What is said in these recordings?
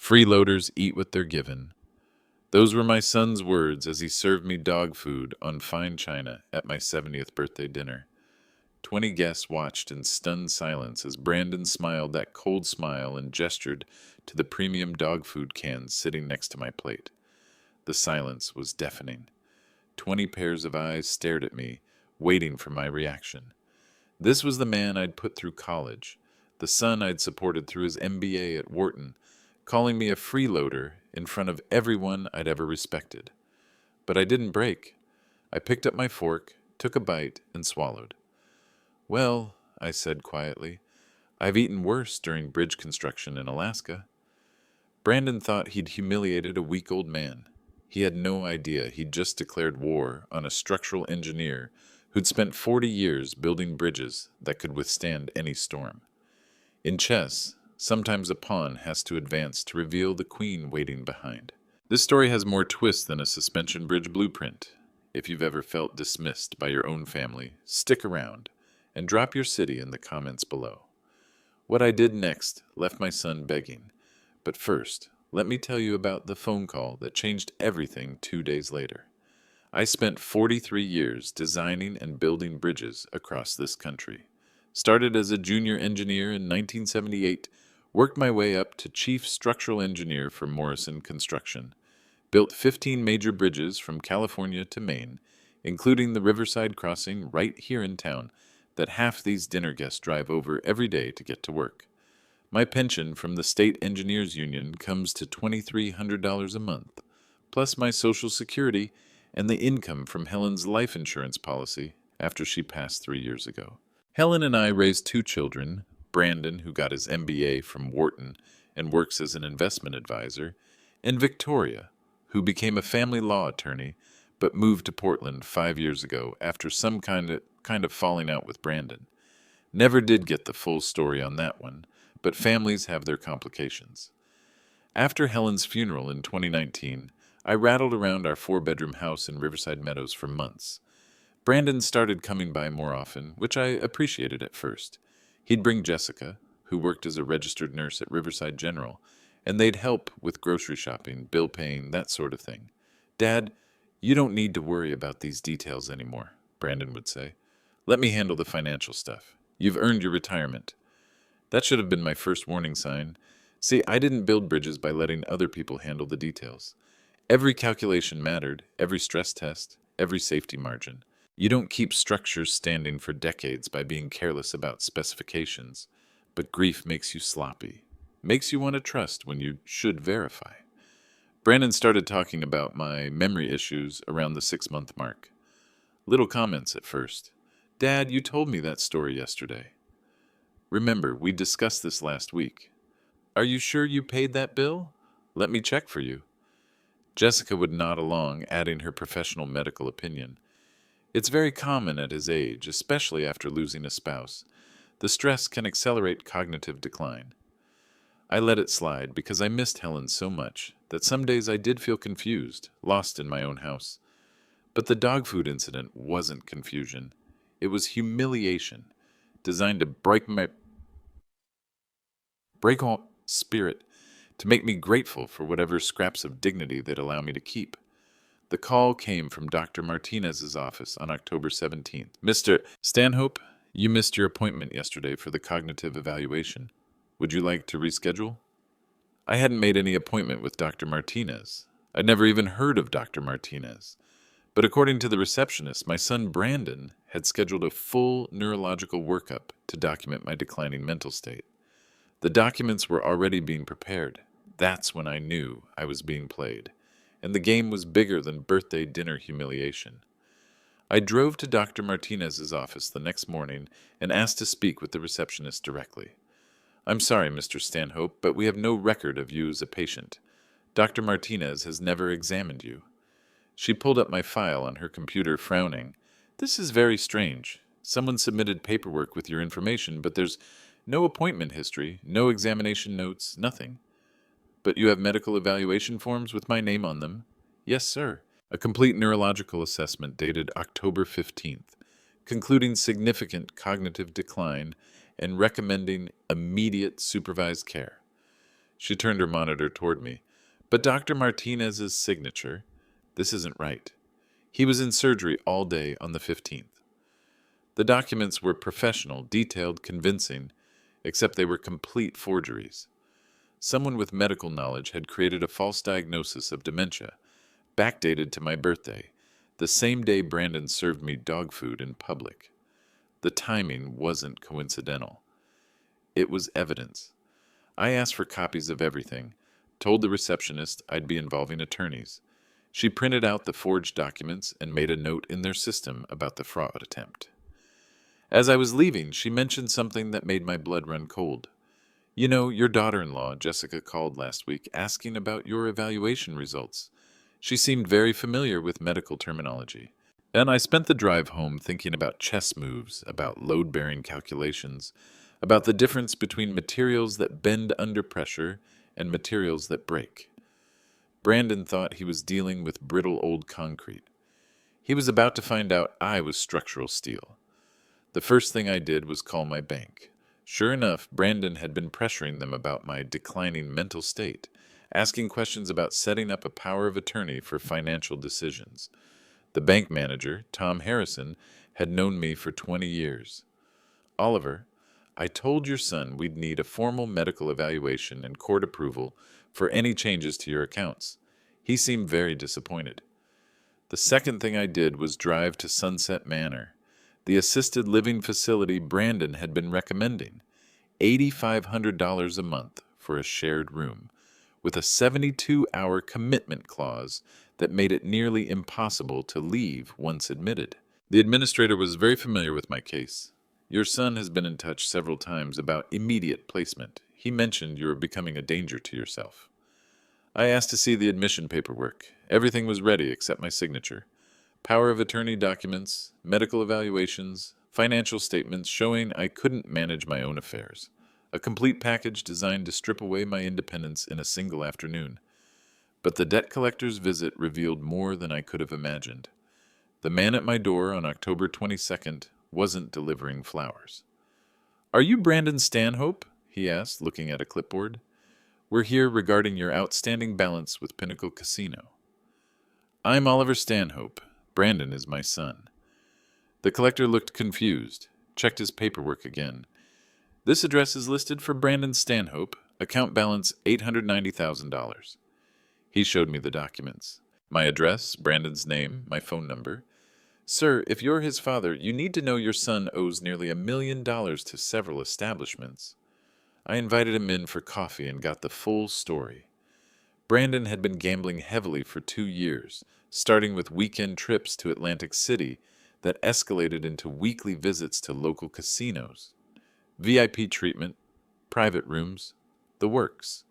Freeloaders eat what they're given. Those were my son's words as he served me dog food on fine china at my 70th birthday dinner. 20 guests watched in stunned silence as Brandon smiled that cold smile and gestured to the premium dog food cans sitting next to my plate. The silence was deafening. 20 pairs of eyes stared at me, waiting for my reaction. This was the man I'd put through college, the son I'd supported through his MBA at Wharton, calling me a freeloader in front of everyone I'd ever respected. But I didn't break. I picked up my fork, took a bite, and swallowed. Well, I said quietly, I've eaten worse during bridge construction in Alaska. Brandon thought he'd humiliated a week-old man. He had no idea he'd just declared war on a structural engineer who'd spent 40 years building bridges that could withstand any storm. In chess, sometimes a pawn has to advance to reveal the queen waiting behind. This story has more twists than a suspension bridge blueprint. If you've ever felt dismissed by your own family, stick around and drop your city in the comments below. What I did next left my son begging. But first, let me tell you about the phone call that changed everything 2 days later. I spent 43 years designing and building bridges across this country. Started as a junior engineer in 1978, worked my way up to chief structural engineer for Morrison Construction. Built 15 major bridges from California to Maine, including the Riverside Crossing right here in town that half these dinner guests drive over every day to get to work. My pension from the State Engineers Union comes to $2,300 a month, plus my Social Security and the income from Helen's life insurance policy after she passed 3 years ago. Helen and I raised 2 children, Brandon, who got his MBA from Wharton and works as an investment advisor, and Victoria, who became a family law attorney but moved to Portland 5 years ago after some kind of falling out with Brandon. Never did get the full story on that one, but families have their complications. After Helen's funeral in 2019, I rattled around our 4-bedroom house in Riverside Meadows for months. Brandon started coming by more often, which I appreciated at first. He'd bring Jessica, who worked as a registered nurse at Riverside General, and they'd help with grocery shopping, bill paying, that sort of thing. "Dad, you don't need to worry about these details anymore," Brandon would say. "Let me handle the financial stuff. You've earned your retirement." That should have been my first warning sign. See, I didn't build bridges by letting other people handle the details. Every calculation mattered, every stress test, every safety margin. You don't keep structures standing for decades by being careless about specifications, but grief makes you sloppy, makes you want to trust when you should verify. Brandon started talking about my memory issues around the 6-month mark. Little comments at first. "Dad, you told me that story yesterday." "Remember, we discussed this last week." "Are you sure you paid that bill? Let me check for you." Jessica would nod along, adding her professional medical opinion. It's very common at his age, especially after losing a spouse. The stress can accelerate cognitive decline. I let it slide because I missed Helen so much that some days I did feel confused, lost in my own house. But the dog food incident wasn't confusion. It was humiliation, designed to break all spirit, to make me grateful for whatever scraps of dignity they'd allow me to keep. The call came from Dr. Martinez's office on October 17th. "Mr. Stanhope, you missed your appointment yesterday for the cognitive evaluation. Would you like to reschedule?" I hadn't made any appointment with Dr. Martinez. I'd never even heard of Dr. Martinez. But according to the receptionist, my son Brandon had scheduled a full neurological workup to document my declining mental state. The documents were already being prepared. That's when I knew I was being played, and the game was bigger than birthday dinner humiliation. I drove to Dr. Martinez's office the next morning and asked to speak with the receptionist directly. "I'm sorry, Mr. Stanhope, but we have no record of you as a patient. Dr. Martinez has never examined you." She pulled up my file on her computer, frowning. "This is very strange. Someone submitted paperwork with your information, but there's no appointment history, no examination notes, nothing." "But you have medical evaluation forms with my name on them?" "Yes, sir. A complete neurological assessment dated October 15th, concluding significant cognitive decline and recommending immediate supervised care." She turned her monitor toward me. But Dr. Martinez's signature? This isn't right. He was in surgery all day on the 15th. The documents were professional, detailed, convincing, except they were complete forgeries. Someone with medical knowledge had created a false diagnosis of dementia, backdated to my birthday, the same day Brandon served me dog food in public. The timing wasn't coincidental. It was evidence. I asked for copies of everything, told the receptionist I'd be involving attorneys. She printed out the forged documents and made a note in their system about the fraud attempt. As I was leaving, she mentioned something that made my blood run cold. You know, your daughter-in-law, Jessica, called last week asking about your evaluation results. She seemed very familiar with medical terminology. And I spent the drive home thinking about chess moves, about load-bearing calculations, about the difference between materials that bend under pressure and materials that break. Brandon thought he was dealing with brittle old concrete. He was about to find out I was structural steel. The first thing I did was call my bank. Sure enough, Brandon had been pressuring them about my declining mental state, asking questions about setting up a power of attorney for financial decisions. The bank manager, Tom Harrison, had known me for 20 years. Oliver, I told your son we'd need a formal medical evaluation and court approval for any changes to your accounts. He seemed very disappointed. The second thing I did was drive to Sunset Manor, the assisted living facility Brandon had been recommending. $8,500 a month for a shared room, with a 72-hour commitment clause that made it nearly impossible to leave once admitted. The administrator was very familiar with my case. Your son has been in touch several times about immediate placement. He mentioned you were becoming a danger to yourself. I asked to see the admission paperwork. Everything was ready except my signature. Power of attorney documents, medical evaluations, financial statements showing I couldn't manage my own affairs. A complete package designed to strip away my independence in a single afternoon. But the debt collector's visit revealed more than I could have imagined. The man at my door on October 22nd wasn't delivering flowers. "Are you Brandon Stanhope?" he asked, looking at a clipboard. "We're here regarding your outstanding balance with Pinnacle Casino." "I'm Oliver Stanhope. Brandon is my son." The collector looked confused, checked his paperwork again. "This address is listed for Brandon Stanhope, account balance $890,000. He showed me the documents. My address, Brandon's name, my phone number. "Sir, if you're his father, you need to know your son owes nearly $1 million to several establishments." I invited him in for coffee and got the full story. Brandon had been gambling heavily for 2 years, starting with weekend trips to Atlantic City that escalated into weekly visits to local casinos. VIP treatment, private rooms, the works.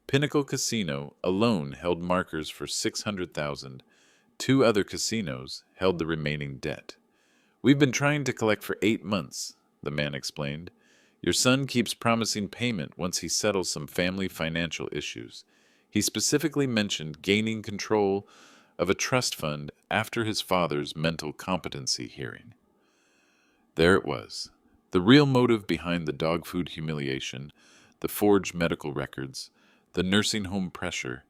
Pinnacle Casino alone held markers for $600,000. 2 other casinos held the remaining debt. "We've been trying to collect for 8 months, the man explained. "Your son keeps promising payment once he settles some family financial issues. He specifically mentioned gaining control of a trust fund after his father's mental competency hearing." There it was. The real motive behind the dog food humiliation, the forged medical records, the nursing home pressure.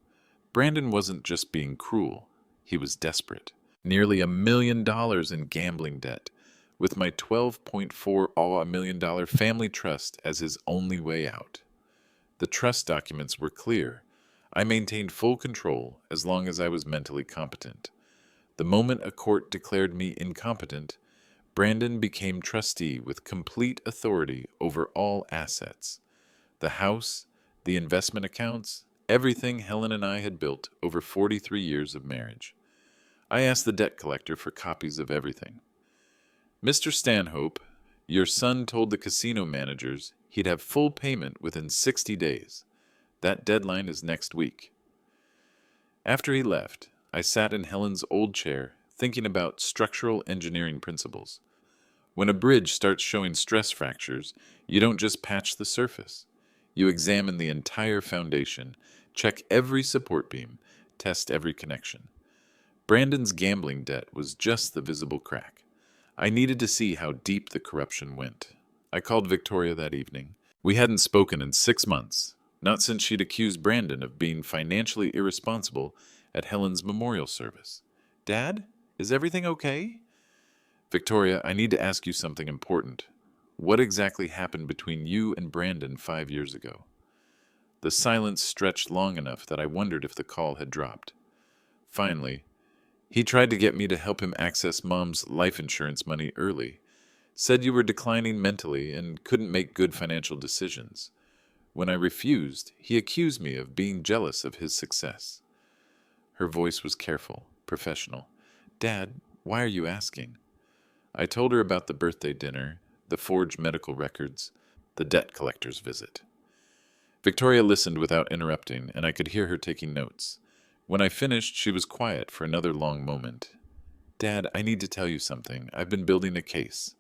Brandon wasn't just being cruel. He was desperate. Nearly $1 million in gambling debt, with my $12.4 million family trust as his only way out. The trust documents were clear. I maintained full control as long as I was mentally competent. The moment a court declared me incompetent, Brandon became trustee with complete authority over all assets. The house, the investment accounts, everything Helen and I had built over 43 years of marriage. I asked the debt collector for copies of everything. "Mr. Stanhope, your son told the casino managers he'd have full payment within 60 days. That deadline is next week." After he left, I sat in Helen's old chair thinking about structural engineering principles. When a bridge starts showing stress fractures, you don't just patch the surface. You examine the entire foundation, check every support beam, test every connection. Brandon's gambling debt was just the visible crack. I needed to see how deep the corruption went. I called Victoria that evening. We hadn't spoken in 6 months, Not since she'd accused Brandon of being financially irresponsible at Helen's memorial service. Dad, is everything okay? Victoria, I need to ask you something important. What exactly happened between you and Brandon 5 years ago? The silence stretched long enough that I wondered if the call had dropped. Finally, he tried to get me to help him access Mom's life insurance money early. Said you were declining mentally and couldn't make good financial decisions. When I refused, he accused me of being jealous of his success. Her voice was careful, professional. Dad, why are you asking? I told her about the birthday dinner, the forged medical records, the debt collector's visit. Victoria listened without interrupting, and I could hear her taking notes. When I finished, she was quiet for another long moment. Dad, I need to tell you something. I've been building a case.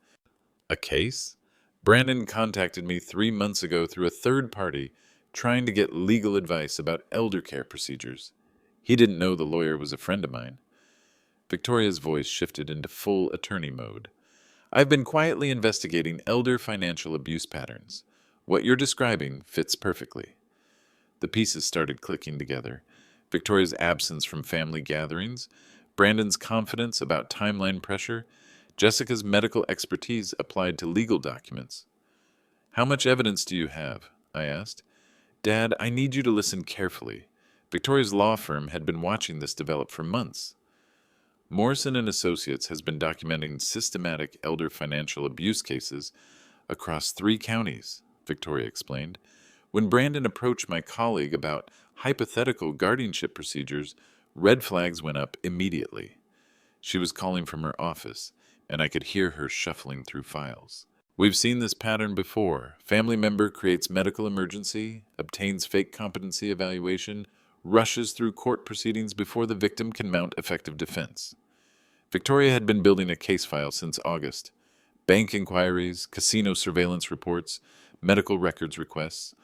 A case? Brandon contacted me 3 months ago through a third party, trying to get legal advice about elder care procedures. He didn't know the lawyer was a friend of mine. Victoria's voice shifted into full attorney mode. I've been quietly investigating elder financial abuse patterns. What you're describing fits perfectly. The pieces started clicking together. Victoria's absence from family gatherings, Brandon's confidence about timeline pressure, Jessica's medical expertise applied to legal documents. How much evidence do you have? I asked. Dad, I need you to listen carefully. Victoria's law firm had been watching this develop for months. Morrison and Associates has been documenting systematic elder financial abuse cases across 3 counties, Victoria explained. When Brandon approached my colleague about hypothetical guardianship procedures, red flags went up immediately. She was calling from her office, and I could hear her shuffling through files. We've seen this pattern before. Family member creates medical emergency, obtains fake competency evaluation, rushes through court proceedings before the victim can mount effective defense. Victoria had been building a case file since August. Bank inquiries, casino surveillance reports, medical records requests,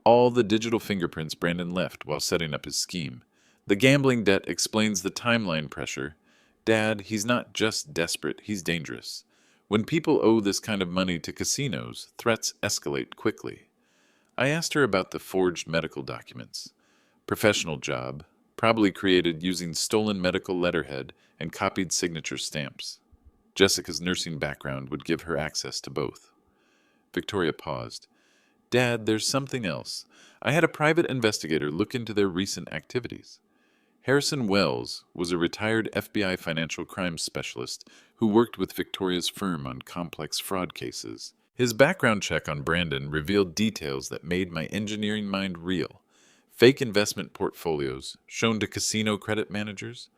all the digital fingerprints Brandon left while setting up his scheme. The gambling debt explains the timeline pressure. Dad, he's not just desperate, he's dangerous. When people owe this kind of money to casinos, threats escalate quickly. I asked her about the forged medical documents. Professional job, probably created using stolen medical letterhead and copied signature stamps. Jessica's nursing background would give her access to both. Victoria paused. Dad, there's something else. I had a private investigator look into their recent activities. Harrison Wells was a retired FBI financial crimes specialist who worked with Victoria's firm on complex fraud cases. His background check on Brandon revealed details that made my engineering mind reel. Fake investment portfolios shown to casino credit managers,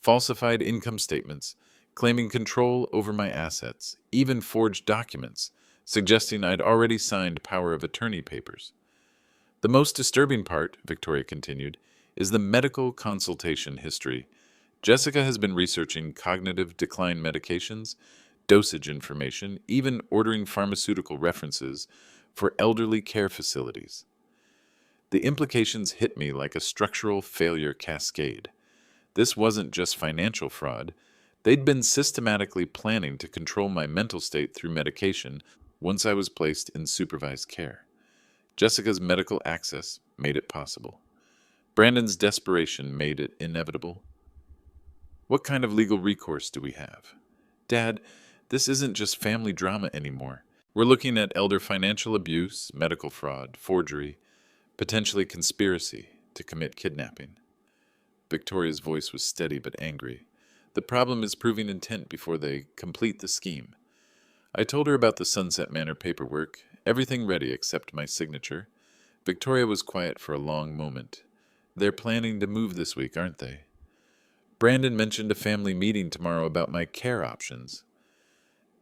falsified income statements claiming control over my assets, even forged documents suggesting I'd already signed power of attorney papers. The most disturbing part, Victoria continued, is the medical consultation history. Jessica has been researching cognitive decline medications, dosage information, even ordering pharmaceutical references for elderly care facilities. The implications hit me like a structural failure cascade. This wasn't just financial fraud. They'd been systematically planning to control my mental state through medication once I was placed in supervised care. Jessica's medical access made it possible. Brandon's desperation made it inevitable. What kind of legal recourse do we have? Dad, this isn't just family drama anymore. We're looking at elder financial abuse, medical fraud, forgery, potentially conspiracy to commit kidnapping. Victoria's voice was steady but angry. The problem is proving intent before they complete the scheme. I told her about the Sunset Manor paperwork, everything ready except my signature. Victoria was quiet for a long moment. They're planning to move this week, aren't they? Brandon mentioned a family meeting tomorrow about my care options.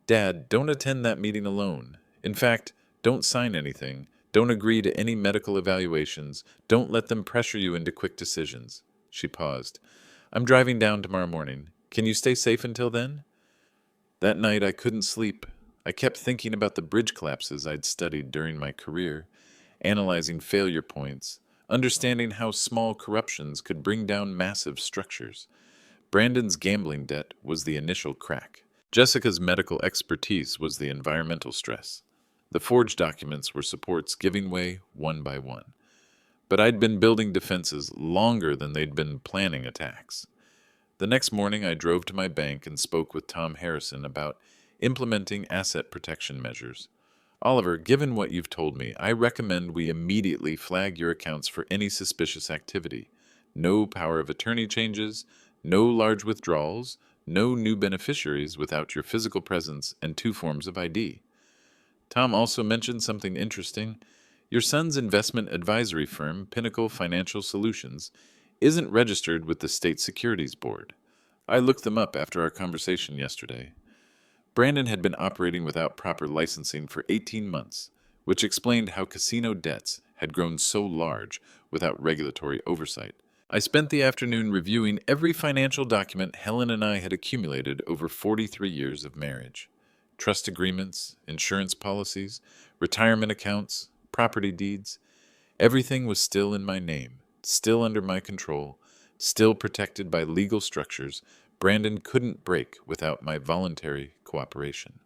Dad, don't attend that meeting alone. In fact, don't sign anything. Don't agree to any medical evaluations. Don't let them pressure you into quick decisions. She paused. I'm driving down tomorrow morning. Can you stay safe until then? That night I couldn't sleep. I kept thinking about the bridge collapses I'd studied during my career, analyzing failure points, understanding how small corruptions could bring down massive structures. Brandon's gambling debt was the initial crack. Jessica's medical expertise was the environmental stress. The forged documents were supports giving way one by one. but I'd been building defenses longer than they'd been planning attacks. The next morning, I drove to my bank and spoke with Tom Harrison about implementing asset protection measures. Oliver, given what you've told me, I recommend we immediately flag your accounts for any suspicious activity. No power of attorney changes, no large withdrawals, no new beneficiaries without your physical presence and 2 forms of ID. Tom also mentioned something interesting. Your son's investment advisory firm, Pinnacle Financial Solutions, isn't registered with the State Securities Board. I looked them up after our conversation yesterday. Brandon had been operating without proper licensing for 18 months, which explained how casino debts had grown so large without regulatory oversight. I spent the afternoon reviewing every financial document Helen and I had accumulated over 43 years of marriage. Trust agreements, insurance policies, retirement accounts, property deeds. Everything was still in my name, still under my control, still protected by legal structures Brandon couldn't break without my voluntary cooperation.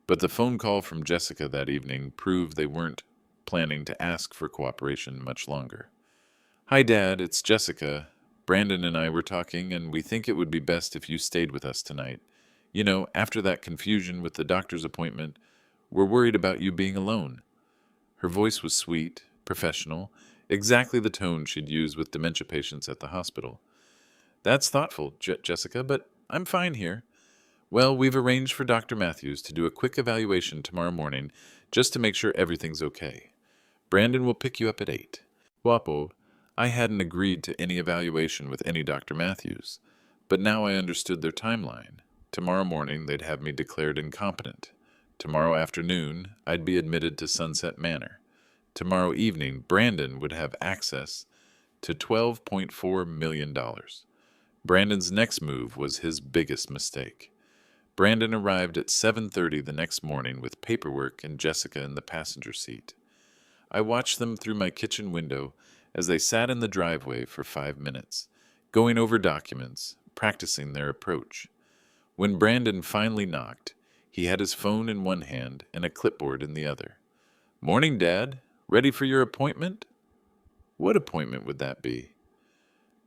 But the phone call from Jessica that evening proved they weren't planning to ask for cooperation much longer. "Hi, Dad, it's Jessica. Brandon and I were talking, and we think it would be best if you stayed with us tonight. You know, after that confusion with the doctor's appointment, we're worried about you being alone." Her voice was sweet, professional, exactly the tone she'd use with dementia patients at the hospital. "That's thoughtful, Jessica, but I'm fine here. Well, we've arranged for Dr. Matthews to do a quick evaluation tomorrow morning just to make sure everything's okay. Brandon will pick you up at 8. Guapo, I hadn't agreed to any evaluation with any Dr. Matthews, but now I understood their timeline. Tomorrow morning they'd have me declared incompetent. Tomorrow afternoon I'd be admitted to Sunset Manor. Tomorrow evening Brandon would have access to $12.4 million. Brandon's next move was his biggest mistake. Brandon arrived at 7:30 the next morning with paperwork and Jessica in the passenger seat. I watched them through my kitchen window as they sat in the driveway for 5 minutes, going over documents, practicing their approach. When Brandon finally knocked, he had his phone in one hand and a clipboard in the other. "Morning, Dad. Ready for your appointment?" What appointment would that be?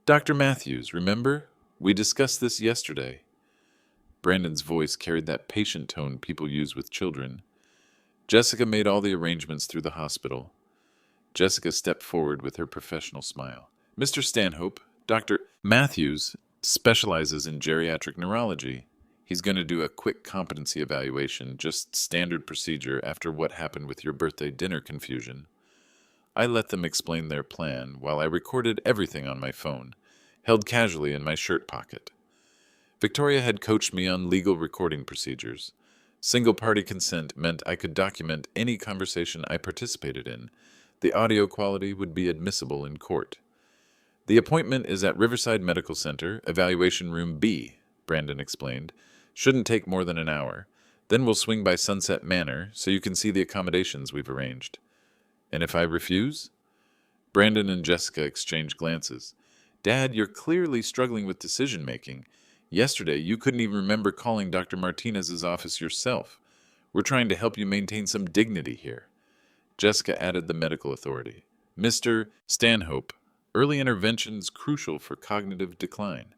"Dr. Matthews, remember? We discussed this yesterday." Brandon's voice carried that patient tone people use with children. Jessica made all the arrangements through the hospital. Jessica stepped forward with her professional smile. "Mr. Stanhope, Dr. Matthews specializes in geriatric neurology. He's going to do a quick competency evaluation, just standard procedure after what happened with your birthday dinner confusion." I let them explain their plan while I recorded everything on my phone, held casually in my shirt pocket. Victoria had coached me on legal recording procedures. Single-party consent meant I could document any conversation I participated in. The audio quality would be admissible in court. "The appointment is at Riverside Medical Center, Evaluation Room B," Brandon explained. "Shouldn't take more than an hour. Then we'll swing by Sunset Manor so you can see the accommodations we've arranged." "And if I refuse?" Brandon and Jessica exchanged glances. "Dad, you're clearly struggling with decision-making. Yesterday, you couldn't even remember calling Dr. Martinez's office yourself. We're trying to help you maintain some dignity here." Jessica added the medical authority. "Mr. Stanhope, early intervention's crucial for cognitive decline.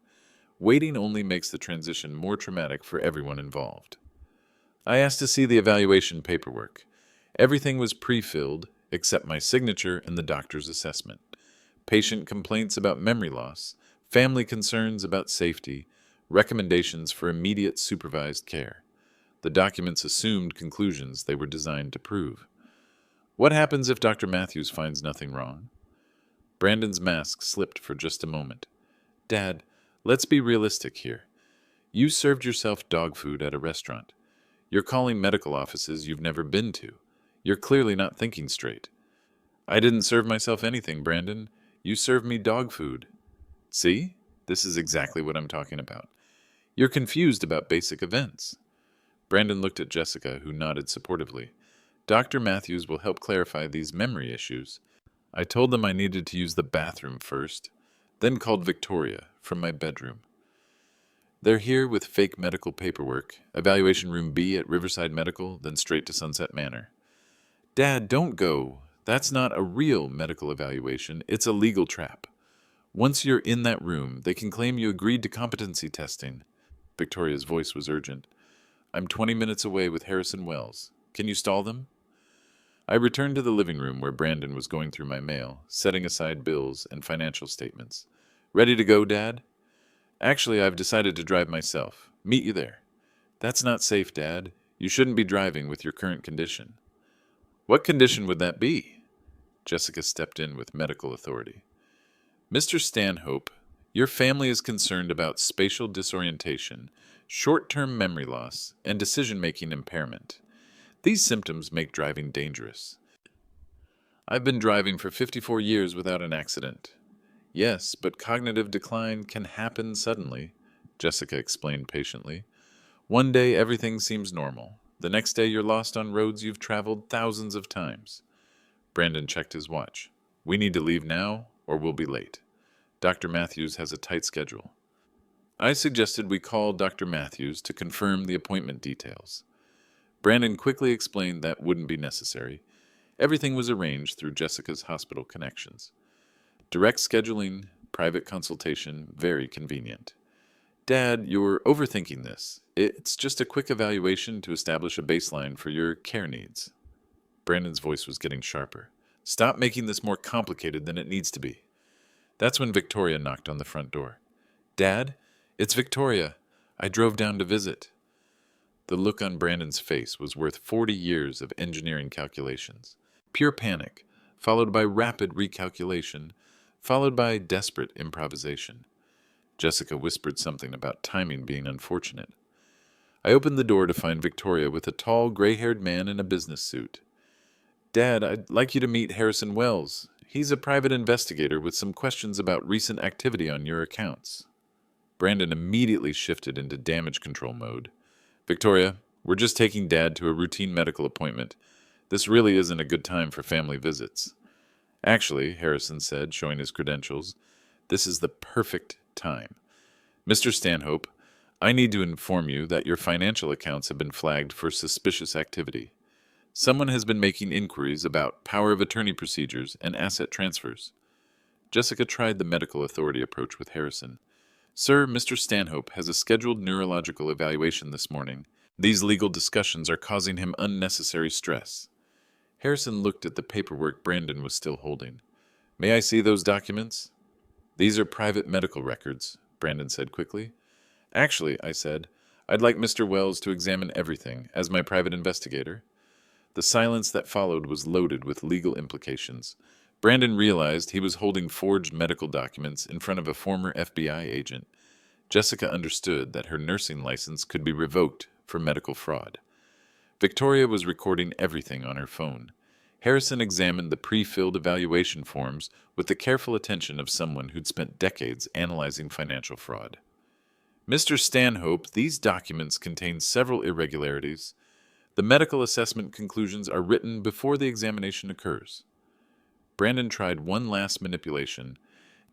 Waiting only makes the transition more traumatic for everyone involved." I asked to see the evaluation paperwork. Everything was pre-filled, except my signature and the doctor's assessment. Patient complaints about memory loss, family concerns about safety, recommendations for immediate supervised care. The documents assumed conclusions they were designed to prove. "What happens if Dr. Matthews finds nothing wrong?" Brandon's mask slipped for just a moment. "Dad, let's be realistic here. You served yourself dog food at a restaurant. You're calling medical offices you've never been to. You're clearly not thinking straight." "I didn't serve myself anything, Brandon. You served me dog food." "See? This is exactly what I'm talking about. You're confused about basic events." Brandon looked at Jessica, who nodded supportively. "Dr. Matthews will help clarify these memory issues." I told them I needed to use the bathroom first, then called Victoria from my bedroom. "They're here with fake medical paperwork, evaluation room B at Riverside Medical, then straight to Sunset Manor." "Dad, don't go. That's not a real medical evaluation, it's a legal trap. Once you're in that room, they can claim you agreed to competency testing. Victoria's voice was urgent. I'm 20 minutes away with Harrison Wells. Can you stall them? I returned to the living room where Brandon was going through my mail, setting aside bills and financial statements. Ready to go, Dad? Actually, I've decided to drive myself. Meet you there. That's not safe, Dad. You shouldn't be driving with your current condition. What condition would that be? Jessica stepped in with medical authority. Mr. Stanhope, your family is concerned about spatial disorientation, short-term memory loss, and decision-making impairment. These symptoms make driving dangerous. I've been driving for 54 years without an accident. Yes, but cognitive decline can happen suddenly, Jessica explained patiently. One day everything seems normal. The next day you're lost on roads you've traveled thousands of times. Brandon checked his watch. We need to leave now, or we'll be late. Dr. Matthews has a tight schedule. I suggested we call Dr. Matthews to confirm the appointment details. Brandon quickly explained that wouldn't be necessary. Everything was arranged through Jessica's hospital connections. Direct scheduling, private consultation, very convenient. Dad, you're overthinking this. It's just a quick evaluation to establish a baseline for your care needs. Brandon's voice was getting sharper. Stop making this more complicated than it needs to be. That's when Victoria knocked on the front door. Dad, it's Victoria. I drove down to visit. The look on Brandon's face was worth 40 years of engineering calculations. Pure panic, followed by rapid recalculation, followed by desperate improvisation. Jessica whispered something about timing being unfortunate. I opened the door to find Victoria with a tall, gray-haired man in a business suit. Dad, I'd like you to meet Harrison Wells. He's a private investigator with some questions about recent activity on your accounts. Brandon immediately shifted into damage control mode. Victoria, we're just taking Dad to a routine medical appointment. This really isn't a good time for family visits. Actually, Harrison said, showing his credentials, this is the perfect time. Mr. Stanhope, I need to inform you that your financial accounts have been flagged for suspicious activity. Someone has been making inquiries about power of attorney procedures and asset transfers. Jessica tried the medical authority approach with Harrison. Sir, Mr. Stanhope has a scheduled neurological evaluation this morning. These legal discussions are causing him unnecessary stress. Harrison looked at the paperwork Brandon was still holding. May I see those documents? These are private medical records, Brandon said quickly. Actually, I said, I'd like Mr. Wells to examine everything as my private investigator. The silence that followed was loaded with legal implications. Brandon realized he was holding forged medical documents in front of a former FBI agent. Jessica understood that her nursing license could be revoked for medical fraud. Victoria was recording everything on her phone. Harrison examined the pre-filled evaluation forms with the careful attention of someone who'd spent decades analyzing financial fraud. Mr. Stanhope, these documents contain several irregularities. The medical assessment conclusions are written before the examination occurs. Brandon tried one last manipulation.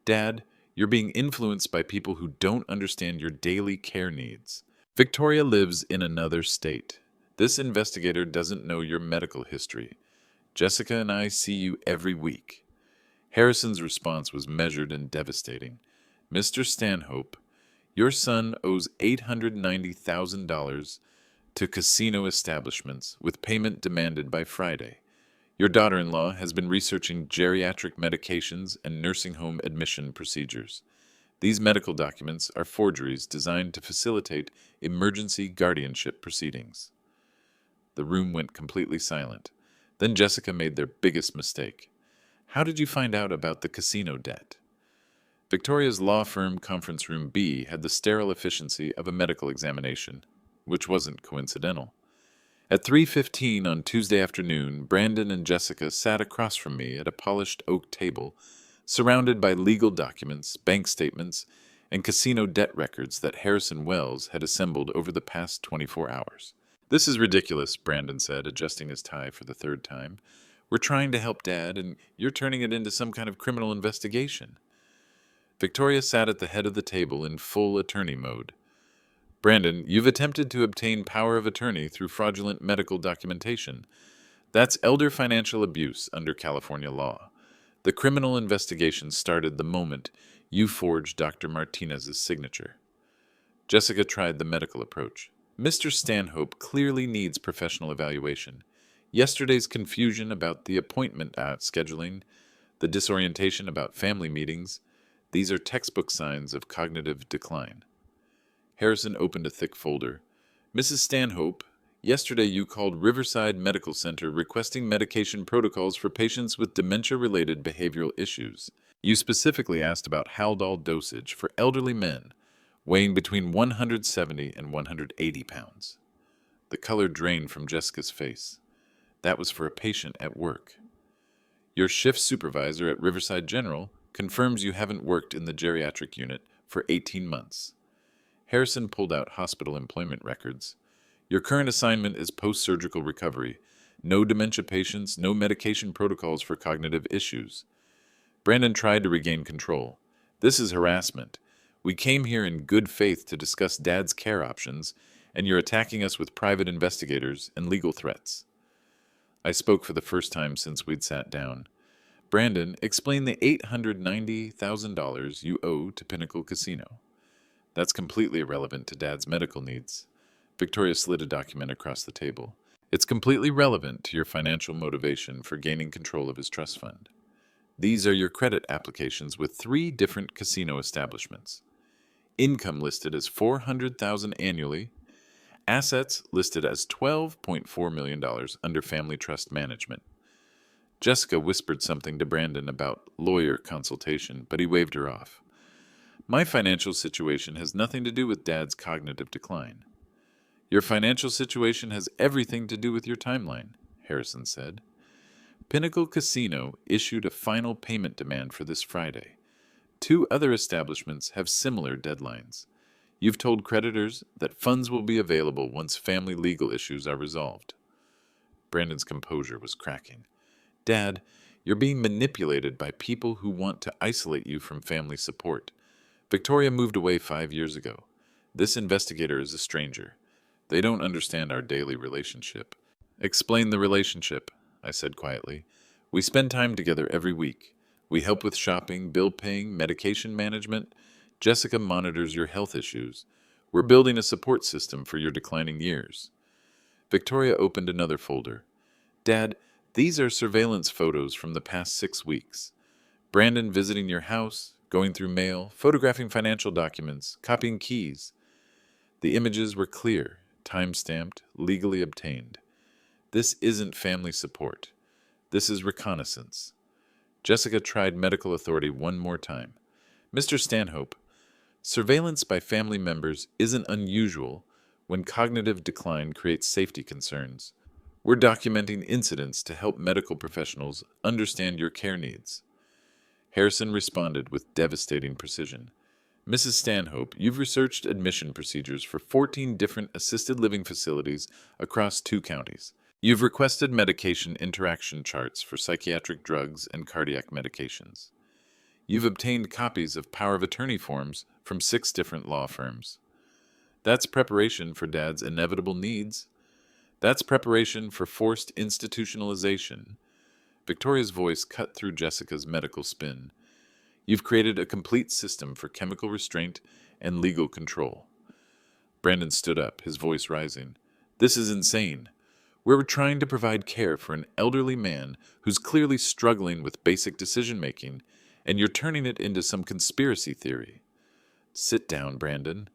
Dad, you're being influenced by people who don't understand your daily care needs. Victoria lives in another state. This investigator doesn't know your medical history. Jessica and I see you every week. Harrison's response was measured and devastating. Mr. Stanhope, your son owes $890,000 to casino establishments with payment demanded by Friday. Your daughter-in-law has been researching geriatric medications and nursing home admission procedures. These medical documents are forgeries designed to facilitate emergency guardianship proceedings. The room went completely silent. Then Jessica made their biggest mistake. How did you find out about the casino debt? Victoria's law firm conference room B had the sterile efficiency of a medical examination, which wasn't coincidental. At 3:15 on Tuesday afternoon, Brandon and Jessica sat across from me at a polished oak table, surrounded by legal documents, bank statements, and casino debt records that Harrison Wells had assembled over the past 24 hours. This is ridiculous, Brandon said, adjusting his tie for the third time. We're trying to help Dad, and you're turning it into some kind of criminal investigation. Victoria sat at the head of the table in full attorney mode. Brandon, you've attempted to obtain power of attorney through fraudulent medical documentation. That's elder financial abuse under California law. The criminal investigation started the moment you forged Dr. Martinez's signature. Jessica tried the medical approach. Mr. Stanhope clearly needs professional evaluation. Yesterday's confusion about the appointment scheduling, the disorientation about family meetings, these are textbook signs of cognitive decline. Harrison opened a thick folder. Mrs. Stanhope, yesterday you called Riverside Medical Center requesting medication protocols for patients with dementia-related behavioral issues. You specifically asked about Haldol dosage for elderly men weighing between 170 and 180 pounds. The color drained from Jessica's face. That was for a patient at work. Your shift supervisor at Riverside General confirms you haven't worked in the geriatric unit for 18 months. Harrison pulled out hospital employment records. Your current assignment is post-surgical recovery. No dementia patients, no medication protocols for cognitive issues. Brandon tried to regain control. This is harassment. We came here in good faith to discuss Dad's care options, and you're attacking us with private investigators and legal threats. I spoke for the first time since we'd sat down. Brandon, explain the $890,000 you owe to Pinnacle Casino. That's completely irrelevant to Dad's medical needs. Victoria slid a document across the table. It's completely relevant to your financial motivation for gaining control of his trust fund. These are your credit applications with 3 different casino establishments. Income listed as $400,000 annually. Assets listed as $12.4 million under family trust management. Jessica whispered something to Brandon about lawyer consultation, but he waved her off. My financial situation has nothing to do with Dad's cognitive decline. Your financial situation has everything to do with your timeline, Harrison said. Pinnacle Casino issued a final payment demand for this Friday. 2 other establishments have similar deadlines. You've told creditors that funds will be available once family legal issues are resolved. Brandon's composure was cracking. Dad, you're being manipulated by people who want to isolate you from family support. Victoria moved away 5 years ago. This investigator is a stranger. They don't understand our daily relationship. Explain the relationship, I said quietly. We spend time together every week. We help with shopping, bill paying, medication management. Jessica monitors your health issues. We're building a support system for your declining years. Victoria opened another folder. Dad, these are surveillance photos from the past 6 weeks. Brandon visiting your house, going through mail, photographing financial documents, copying keys. The images were clear, time-stamped, legally obtained. This isn't family support. This is reconnaissance. Jessica tried medical authority one more time. Mr. Stanhope, surveillance by family members isn't unusual when cognitive decline creates safety concerns. We're documenting incidents to help medical professionals understand your care needs. Harrison responded with devastating precision. Mrs. Stanhope, you've researched admission procedures for 14 different assisted living facilities across 2 counties. You've requested medication interaction charts for psychiatric drugs and cardiac medications. You've obtained copies of power of attorney forms from 6 different law firms. That's preparation for Dad's inevitable needs. That's preparation for forced institutionalization. Victoria's voice cut through Jessica's medical spin. You've created a complete system for chemical restraint and legal control. Brandon stood up, his voice rising. This is insane. We're trying to provide care for an elderly man who's clearly struggling with basic decision-making, and you're turning it into some conspiracy theory. Sit down, Brandon.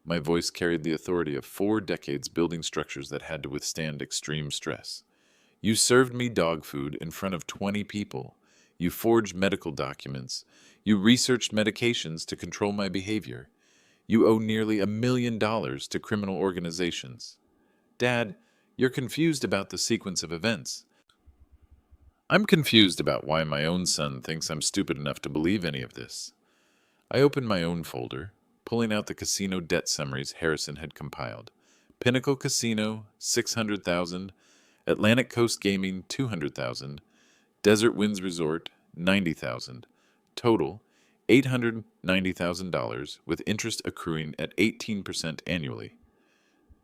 My voice carried the authority of 4 decades building structures that had to withstand extreme stress. You served me dog food in front of 20 people. You forged medical documents. You researched medications to control my behavior. You owe nearly $1 million to criminal organizations. Dad, you're confused about the sequence of events. I'm confused about why my own son thinks I'm stupid enough to believe any of this. I opened my own folder, pulling out the casino debt summaries Harrison had compiled. Pinnacle Casino, $600,000. Atlantic Coast Gaming, $200,000. Desert Winds Resort, $90,000. Total, $890,000, with interest accruing at 18% annually.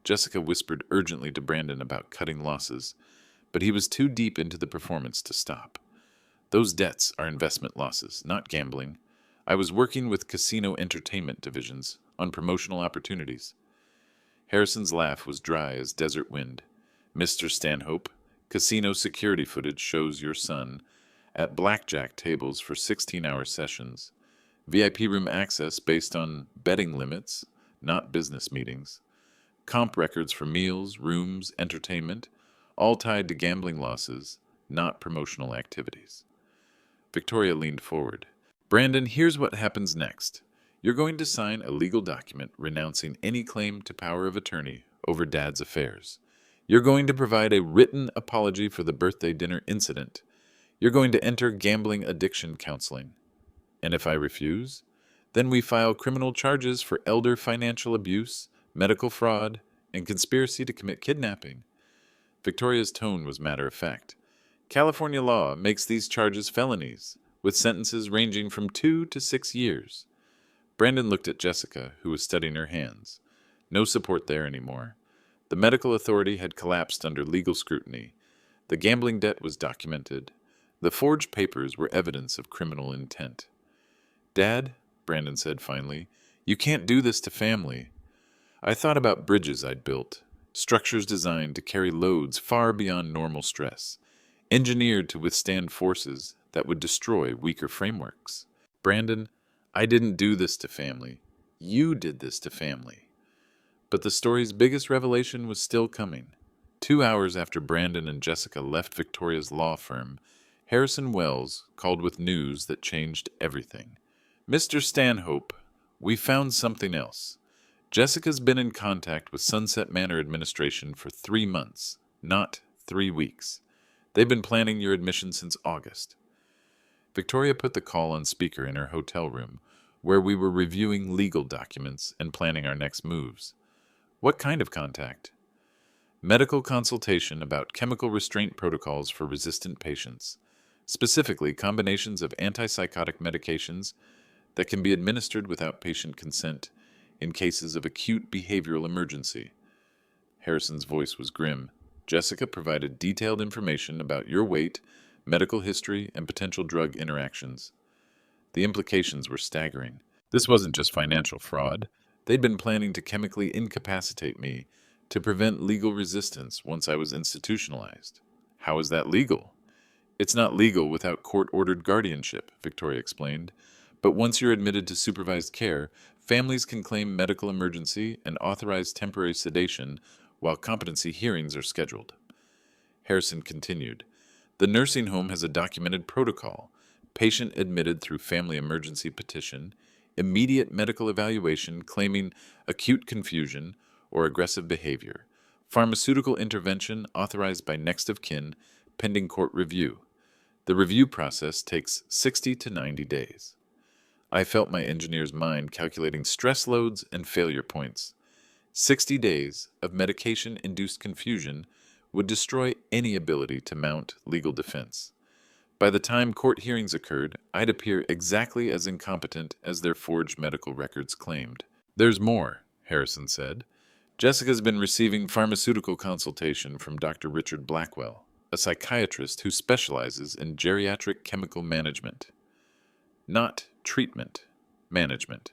Jessica whispered urgently to Brandon about cutting losses. but he was too deep into the performance to stop. Those debts are investment losses, not gambling. I was working with casino entertainment divisions on promotional opportunities. Harrison's laugh was dry as desert wind. Mr. Stanhope, casino security footage shows your son at blackjack tables for 16-hour sessions. VIP room access based on betting limits, not business meetings. Comp records for meals, rooms, entertainment, all tied to gambling losses, not promotional activities. Victoria leaned forward. Brandon, here's what happens next. You're going to sign a legal document renouncing any claim to power of attorney over Dad's affairs. You're going to provide a written apology for the birthday dinner incident. You're going to enter gambling addiction counseling. And if I refuse, then we file criminal charges for elder financial abuse, medical fraud, and conspiracy to commit kidnapping. Victoria's tone was matter-of-fact. California law makes these charges felonies, with sentences ranging from 2 to 6 years. Brandon looked at Jessica, who was studying her hands. No support there anymore. The medical authority had collapsed under legal scrutiny. The gambling debt was documented. The forged papers were evidence of criminal intent. Dad, Brandon said finally, you can't do this to family. I thought about bridges I'd built, structures designed to carry loads far beyond normal stress, engineered to withstand forces that would destroy weaker frameworks. Brandon, I didn't do this to family. You did this to family. But the story's biggest revelation was still coming. 2 hours after Brandon and Jessica left Victoria's law firm, Harrison Wells called with news that changed everything. Mr. Stanhope, we found something else. Jessica's been in contact with Sunset Manor administration for 3 months, not 3 weeks. They've been planning your admission since August. Victoria put the call on speaker in her hotel room, where we were reviewing legal documents and planning our next moves. What kind of contact? Medical consultation about chemical restraint protocols for resistant patients, specifically combinations of antipsychotic medications that can be administered without patient consent in cases of acute behavioral emergency. Harrison's voice was grim. Jessica provided detailed information about your weight, medical history, and potential drug interactions. The implications were staggering. This wasn't just financial fraud. They'd been planning to chemically incapacitate me to prevent legal resistance once I was institutionalized. How is that legal? It's not legal without court-ordered guardianship, Victoria explained. But once you're admitted to supervised care, families can claim medical emergency and authorize temporary sedation while competency hearings are scheduled. Harrison continued. The nursing home has a documented protocol. Patient admitted through family emergency petition, immediate medical evaluation claiming acute confusion or aggressive behavior, pharmaceutical intervention authorized by next of kin, pending court review. The review process takes 60 to 90 days. I felt my engineer's mind calculating stress loads and failure points. 60 days of medication-induced confusion would destroy any ability to mount legal defense. By the time court hearings occurred, I'd appear exactly as incompetent as their forged medical records claimed. There's more, Harrison said. Jessica's been receiving pharmaceutical consultation from Dr. Richard Blackwell, a psychiatrist who specializes in geriatric chemical management. Not treatment, management.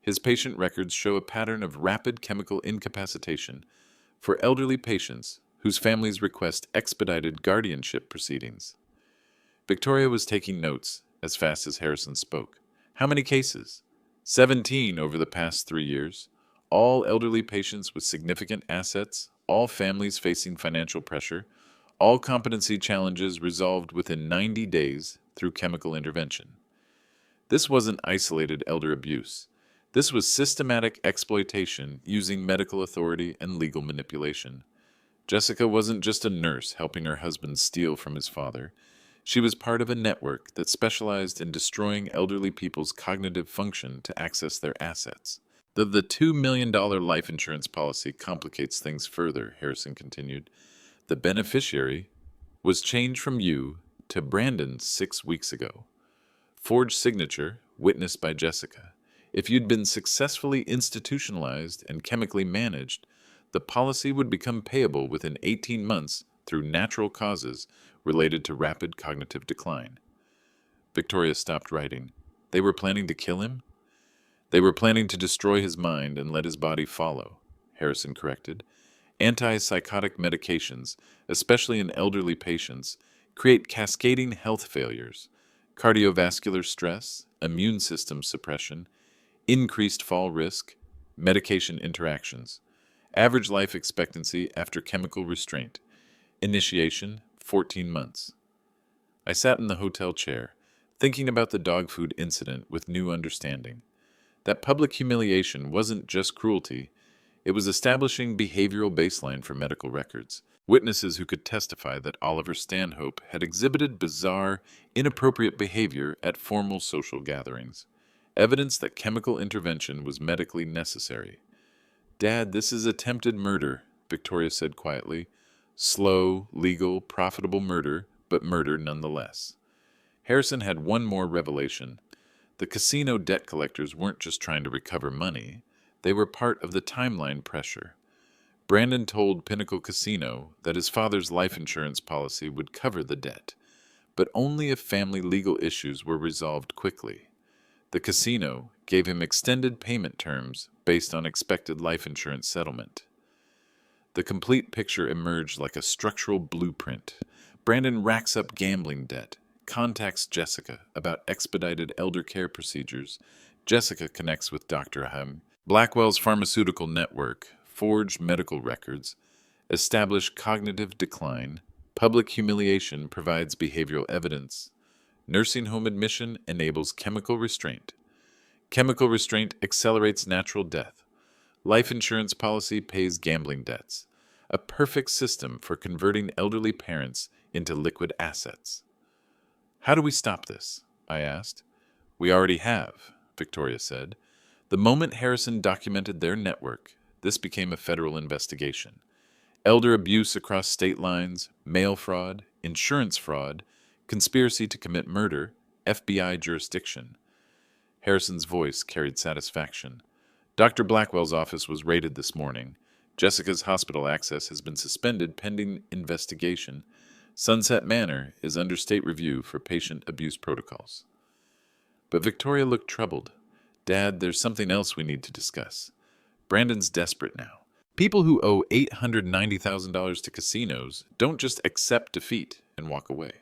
His patient records show a pattern of rapid chemical incapacitation for elderly patients whose families request expedited guardianship proceedings. Victoria was taking notes as fast as Harrison spoke. How many cases? 17 over the past 3 years. All elderly patients with significant assets, all families facing financial pressure, all competency challenges resolved within 90 days through chemical intervention. This wasn't isolated elder abuse. This was systematic exploitation using medical authority and legal manipulation. Jessica wasn't just a nurse helping her husband steal from his father. She was part of a network that specialized in destroying elderly people's cognitive function to access their assets. The $2 million life insurance policy complicates things further, Harrison continued. The beneficiary was changed from you to Brandon 6 weeks ago. Forged signature, witnessed by Jessica. If you'd been successfully institutionalized and chemically managed, the policy would become payable within 18 months through natural causes related to rapid cognitive decline. Victoria stopped writing. They were planning to kill him? They were planning to destroy his mind and let his body follow, Harrison corrected. Antipsychotic medications, especially in elderly patients, create cascading health failures, cardiovascular stress, immune system suppression, increased fall risk, medication interactions, average life expectancy after chemical restraint, initiation 14 months. I sat in the hotel chair, thinking about the dog food incident with new understanding. That public humiliation wasn't just cruelty, it was establishing behavioral baseline for medical records. Witnesses who could testify that Oliver Stanhope had exhibited bizarre, inappropriate behavior at formal social gatherings. Evidence that chemical intervention was medically necessary. "Dad, this is attempted murder," Victoria said quietly. "Slow, legal, profitable murder, but murder nonetheless." Harrison had one more revelation. The casino debt collectors weren't just trying to recover money, they were part of the timeline pressure. Brandon told Pinnacle Casino that his father's life insurance policy would cover the debt, but only if family legal issues were resolved quickly. The casino gave him extended payment terms based on expected life insurance settlement. The complete picture emerged like a structural blueprint. Brandon racks up gambling debt, contacts Jessica about expedited elder care procedures. Jessica connects with Dr. Ham. Blackwell's pharmaceutical network forged medical records, established cognitive decline. Public humiliation provides behavioral evidence. Nursing home admission enables chemical restraint. Chemical restraint accelerates natural death. Life insurance policy pays gambling debts. A perfect system for converting elderly parents into liquid assets. "How do we stop this?" I asked. "We already have," Victoria said. "The moment Harrison documented their network, this became a federal investigation. Elder abuse across state lines, mail fraud, insurance fraud, conspiracy to commit murder, FBI jurisdiction." Harrison's voice carried satisfaction. "Dr. Blackwell's office was raided this morning. Jessica's hospital access has been suspended pending investigation. Sunset Manor is under state review for patient abuse protocols." But Victoria looked troubled. "Dad, there's something else we need to discuss. Brandon's desperate now. People who owe $890,000 to casinos don't just accept defeat and walk away."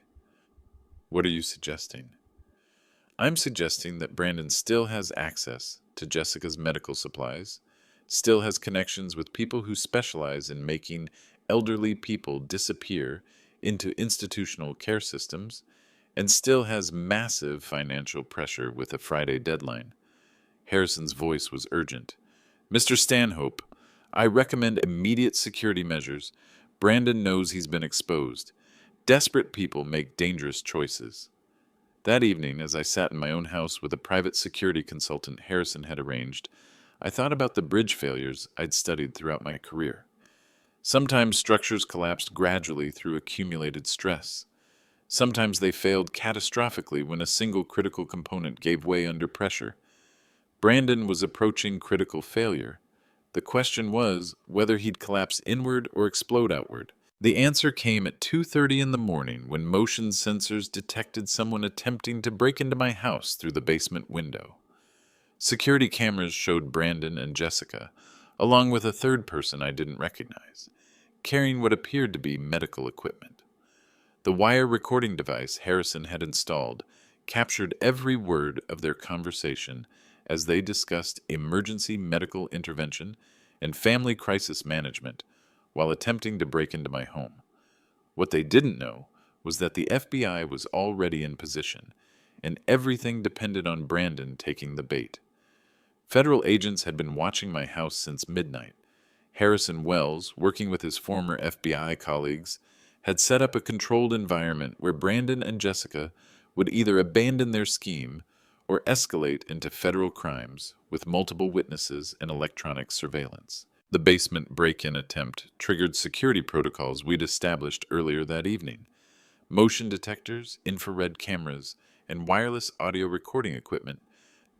"What are you suggesting?" "I'm suggesting that Brandon still has access to Jessica's medical supplies, still has connections with people who specialize in making elderly people disappear into institutional care systems, and still has massive financial pressure with a Friday deadline." Harrison's voice was urgent. "Mr. Stanhope, I recommend immediate security measures. Brandon knows he's been exposed. Desperate people make dangerous choices." That evening, as I sat in my own house with a private security consultant Harrison had arranged, I thought about the bridge failures I'd studied throughout my career. Sometimes structures collapsed gradually through accumulated stress. Sometimes they failed catastrophically when a single critical component gave way under pressure. Brandon was approaching critical failure. The question was whether he'd collapse inward or explode outward. The answer came at 2:30 in the morning when motion sensors detected someone attempting to break into my house through the basement window. Security cameras showed Brandon and Jessica, along with a third person I didn't recognize, carrying what appeared to be medical equipment. The wire recording device Harrison had installed captured every word of their conversation as they discussed emergency medical intervention and family crisis management while attempting to break into my home. What they didn't know was that the FBI was already in position, and everything depended on Brandon taking the bait. Federal agents had been watching my house since midnight. Harrison Wells, working with his former FBI colleagues, had set up a controlled environment where Brandon and Jessica would either abandon their scheme or escalate into federal crimes with multiple witnesses and electronic surveillance. The basement break-in attempt triggered security protocols we'd established earlier that evening. Motion detectors, infrared cameras, and wireless audio recording equipment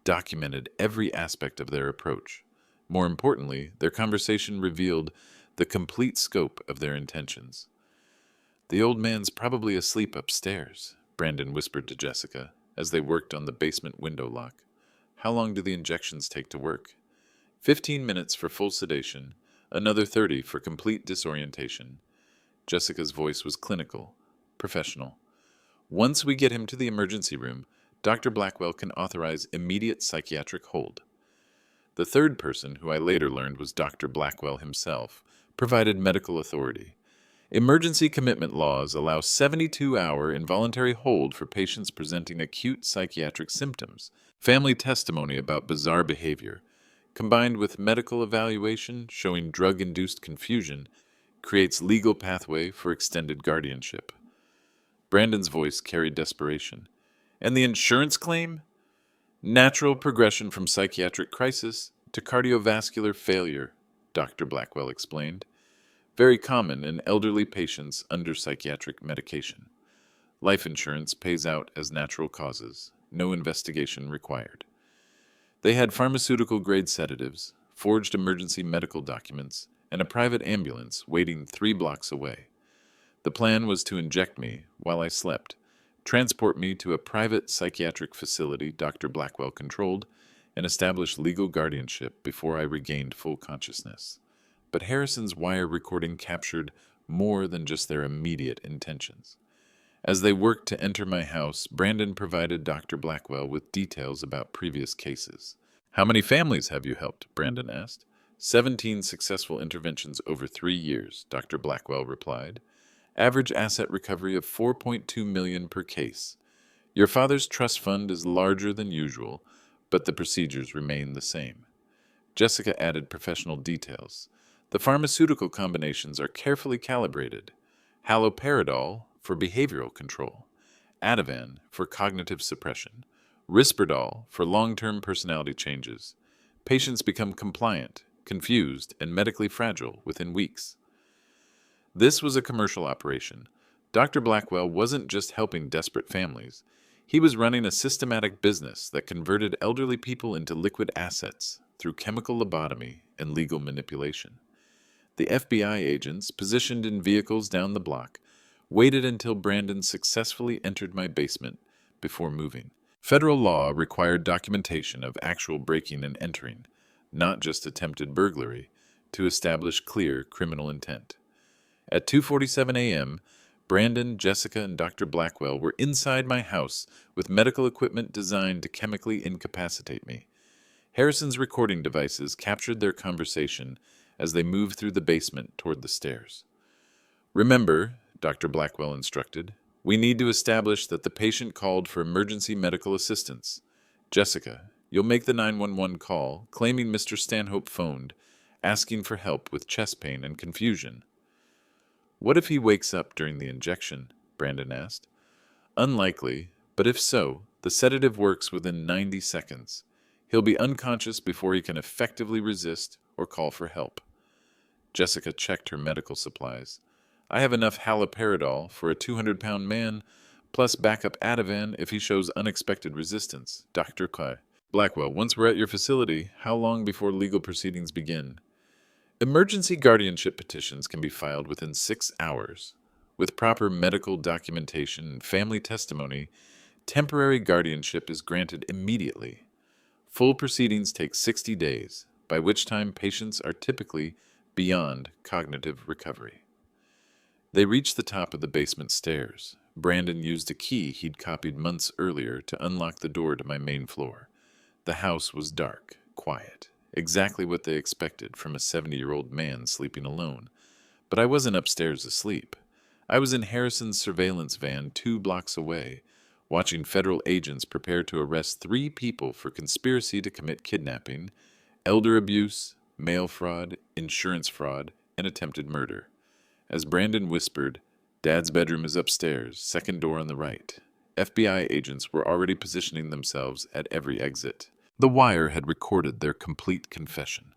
documented every aspect of their approach. More importantly, their conversation revealed the complete scope of their intentions. The old man's probably asleep upstairs, Brandon whispered to Jessica as they worked on the basement window lock. How long do the injections take to work? 15 minutes for full sedation, another 30 for complete disorientation. Jessica's voice was clinical, professional. Once we get him to the emergency room, Dr. Blackwell can authorize immediate psychiatric hold. The third person, who I later learned was Dr. Blackwell himself, provided medical authority. Emergency commitment laws allow 72-hour involuntary hold for patients presenting acute psychiatric symptoms. Family testimony about bizarre behavior, combined with medical evaluation showing drug-induced confusion, creates legal pathway for extended guardianship. Brandon's voice carried desperation. And the insurance claim? Natural progression from psychiatric crisis to cardiovascular failure, Dr. Blackwell explained. Very common in elderly patients under psychiatric medication. Life insurance pays out as natural causes, no investigation required. They had pharmaceutical-grade sedatives, forged emergency medical documents, and a private ambulance waiting 3 blocks away. The plan was to inject me while I slept, transport me to a private psychiatric facility Dr. Blackwell controlled, and establish legal guardianship before I regained full consciousness. But Harrison's wire recording captured more than just their immediate intentions. As they worked to enter my house, Brandon provided Dr. Blackwell with details about previous cases. How many families have you helped? Brandon asked. 17 successful interventions over 3 years, Dr. Blackwell replied. Average asset recovery of $4.2 million per case. Your father's trust fund is larger than usual, but the procedures remain the same. Jessica added professional details. The pharmaceutical combinations are carefully calibrated. Haloperidol for behavioral control, Ativan for cognitive suppression, Risperdal for long-term personality changes. Patients become compliant, confused, and medically fragile within weeks. This was a commercial operation. Dr. Blackwell wasn't just helping desperate families. He was running a systematic business that converted elderly people into liquid assets through chemical lobotomy and legal manipulation. The FBI agents, positioned in vehicles down the block, waited until Brandon successfully entered my basement before moving. Federal law required documentation of actual breaking and entering, not just attempted burglary, to establish clear criminal intent. At 2:47 a.m., Brandon, Jessica, and Dr. Blackwell were inside my house with medical equipment designed to chemically incapacitate me. Harrison's recording devices captured their conversation as they moved through the basement toward the stairs. Remember, Dr. Blackwell instructed, we need to establish that the patient called for emergency medical assistance. Jessica, you'll make the 911 call, claiming Mr. Stanhope phoned, asking for help with chest pain and confusion. What if he wakes up during the injection? Brandon asked. Unlikely, but if so, the sedative works within 90 seconds. He'll be unconscious before he can effectively resist or call for help. Jessica checked her medical supplies. I have enough haloperidol for a 200-pound man, plus backup Ativan if he shows unexpected resistance. Dr. Blackwell, once we're at your facility, how long before legal proceedings begin? Emergency guardianship petitions can be filed within 6 hours. With proper medical documentation and family testimony, temporary guardianship is granted immediately. Full proceedings take 60 days, by which time patients are typically beyond cognitive recovery. They reached the top of the basement stairs. Brandon used a key he'd copied months earlier to unlock the door to my main floor. The house was dark, quiet, exactly what they expected from a 70-year-old man sleeping alone. But I wasn't upstairs asleep. I was in Harrison's surveillance van 2 blocks away, watching federal agents prepare to arrest 3 people for conspiracy to commit kidnapping, elder abuse, mail fraud, insurance fraud, and attempted murder. As Brandon whispered, Dad's bedroom is upstairs, second door on the right. FBI agents were already positioning themselves at every exit. The wire had recorded their complete confession.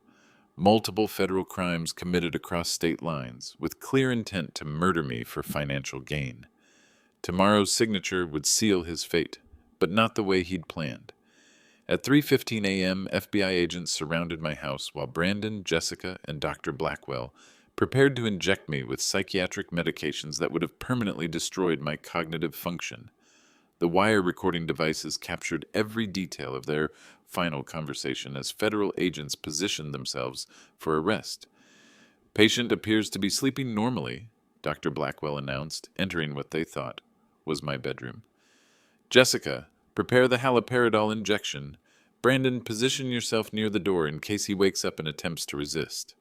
Multiple federal crimes committed across state lines, with clear intent to murder me for financial gain. Tomorrow's signature would seal his fate, but not the way he'd planned. At 3:15 a.m., FBI agents surrounded my house while Brandon, Jessica, and Dr. Blackwell prepared to inject me with psychiatric medications that would have permanently destroyed my cognitive function. The wire recording devices captured every detail of their final conversation as federal agents positioned themselves for arrest. "Patient appears to be sleeping normally," Dr. Blackwell announced, entering what they thought was my bedroom. "Jessica, prepare the haloperidol injection. Brandon, position yourself near the door in case he wakes up and attempts to resist."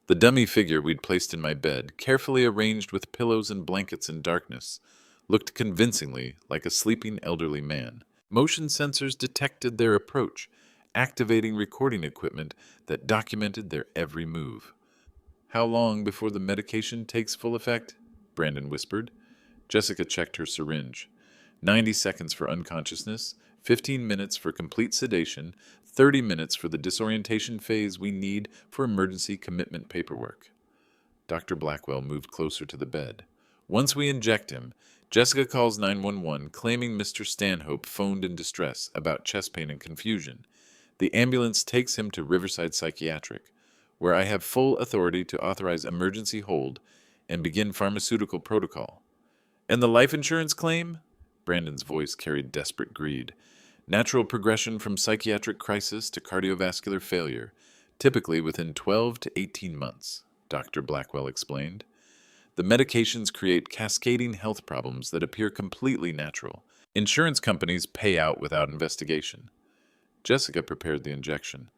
The dummy figure we'd placed in my bed, carefully arranged with pillows and blankets in darkness, looked convincingly like a sleeping elderly man. Motion sensors detected their approach, activating recording equipment that documented their every move. "How long before the medication takes full effect?" Brandon whispered. Jessica checked her syringe. 90 seconds for unconsciousness, 15 minutes for complete sedation, 30 minutes for the disorientation phase we need for emergency commitment paperwork. Dr. Blackwell moved closer to the bed. "Once we inject him, Jessica calls 911, claiming Mr. Stanhope phoned in distress about chest pain and confusion. The ambulance takes him to Riverside Psychiatric, where I have full authority to authorize emergency hold and begin pharmaceutical protocol." "And the life insurance claim?" Brandon's voice carried desperate greed. "Natural progression from psychiatric crisis to cardiovascular failure, typically within 12 to 18 months, Dr. Blackwell explained. "The medications create cascading health problems that appear completely natural. Insurance companies pay out without investigation." Jessica prepared the injection.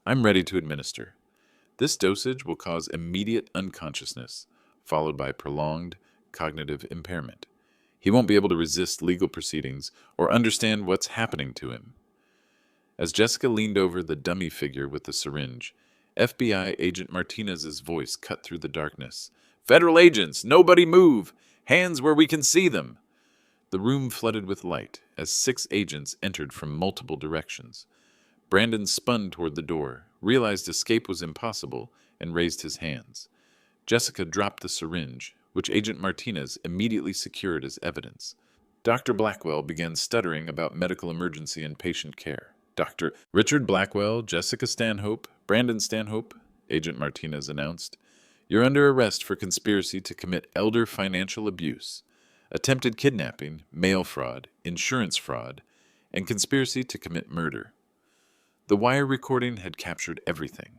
"I'm ready to administer. This dosage will cause immediate unconsciousness, followed by prolonged cognitive impairment. He won't be able to resist legal proceedings or understand what's happening to him." As Jessica leaned over the dummy figure with the syringe, FBI Agent Martinez's voice cut through the darkness. "Federal agents, nobody move! Hands where we can see them!" The room flooded with light as 6 agents entered from multiple directions. Brandon spun toward the door, realized escape was impossible, and raised his hands. Jessica dropped the syringe, which Agent Martinez immediately secured as evidence. Dr. Blackwell began stuttering about medical emergency and patient care. "Dr. Richard Blackwell, Jessica Stanhope, Brandon Stanhope," Agent Martinez announced. "You're under arrest for conspiracy to commit elder financial abuse, attempted kidnapping, mail fraud, insurance fraud, and conspiracy to commit murder." The wire recording had captured everything.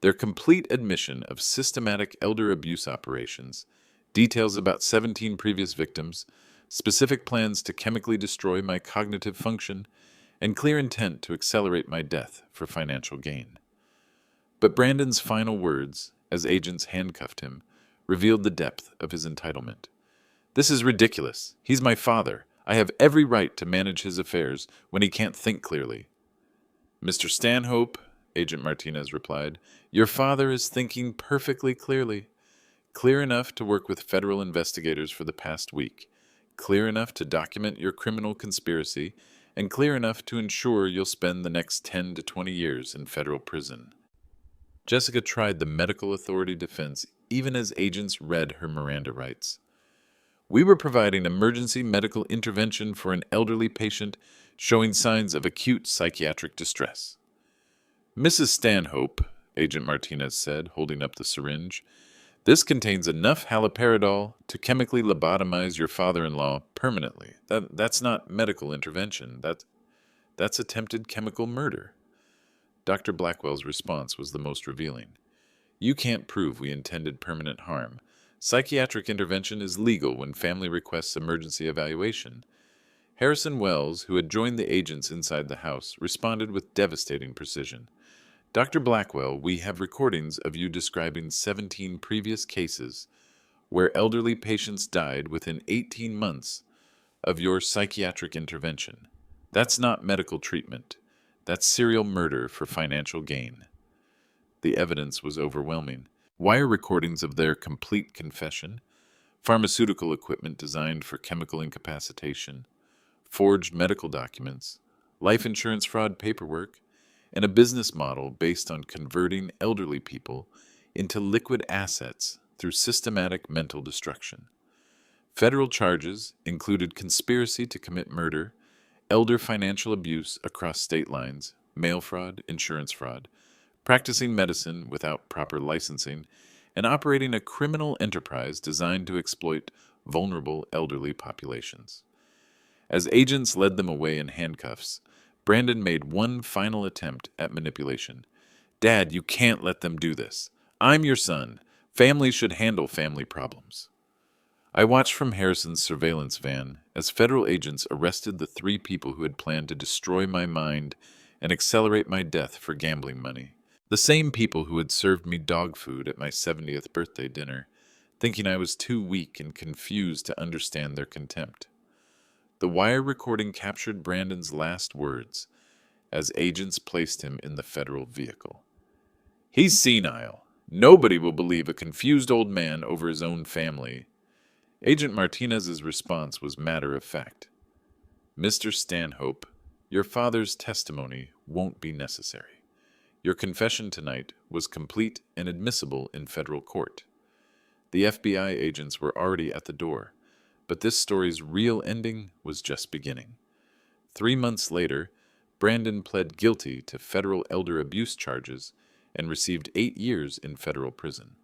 Their complete admission of systematic elder abuse operations, details about 17 previous victims, specific plans to chemically destroy my cognitive function, and clear intent to accelerate my death for financial gain. But Brandon's final words, as agents handcuffed him, revealed the depth of his entitlement. "This is ridiculous. He's my father. I have every right to manage his affairs when he can't think clearly." "Mr. Stanhope," Agent Martinez replied, "your father is thinking perfectly clearly. Clear enough to work with federal investigators for the past week, clear enough to document your criminal conspiracy, and clear enough to ensure you'll spend the next 10 to 20 years in federal prison." Jessica tried the medical authority defense even as agents read her Miranda rights. "We were providing emergency medical intervention for an elderly patient showing signs of acute psychiatric distress." "Mrs. Stanhope," Agent Martinez said, holding up the syringe, "this contains enough haloperidol to chemically lobotomize your father-in-law permanently. That's not medical intervention. That's attempted chemical murder." Dr. Blackwell's response was the most revealing. "You can't prove we intended permanent harm. Psychiatric intervention is legal when family requests emergency evaluation." Harrison Wells, who had joined the agents inside the house, responded with devastating precision. "Dr. Blackwell, we have recordings of you describing 17 previous cases where elderly patients died within 18 months of your psychiatric intervention. That's not medical treatment. That's serial murder for financial gain." The evidence was overwhelming. Wire recordings of their complete confession, pharmaceutical equipment designed for chemical incapacitation, forged medical documents, life insurance fraud paperwork, and a business model based on converting elderly people into liquid assets through systematic mental destruction. Federal charges included conspiracy to commit murder, elder financial abuse across state lines, mail fraud, insurance fraud, practicing medicine without proper licensing, and operating a criminal enterprise designed to exploit vulnerable elderly populations. As agents led them away in handcuffs, Brandon made one final attempt at manipulation. "Dad, you can't let them do this. I'm your son. Families should handle family problems." I watched from Harrison's surveillance van as federal agents arrested the three people who had planned to destroy my mind and accelerate my death for gambling money. The same people who had served me dog food at my 70th birthday dinner, thinking I was too weak and confused to understand their contempt. The wire recording captured Brandon's last words as agents placed him in the federal vehicle. "He's senile. Nobody will believe a confused old man over his own family." Agent Martinez's response was matter of fact. "Mr. Stanhope, your father's testimony won't be necessary. Your confession tonight was complete and admissible in federal court." The FBI agents were already at the door, but this story's real ending was just beginning. 3 months later, Brandon pled guilty to federal elder abuse charges and received 8 years in federal prison.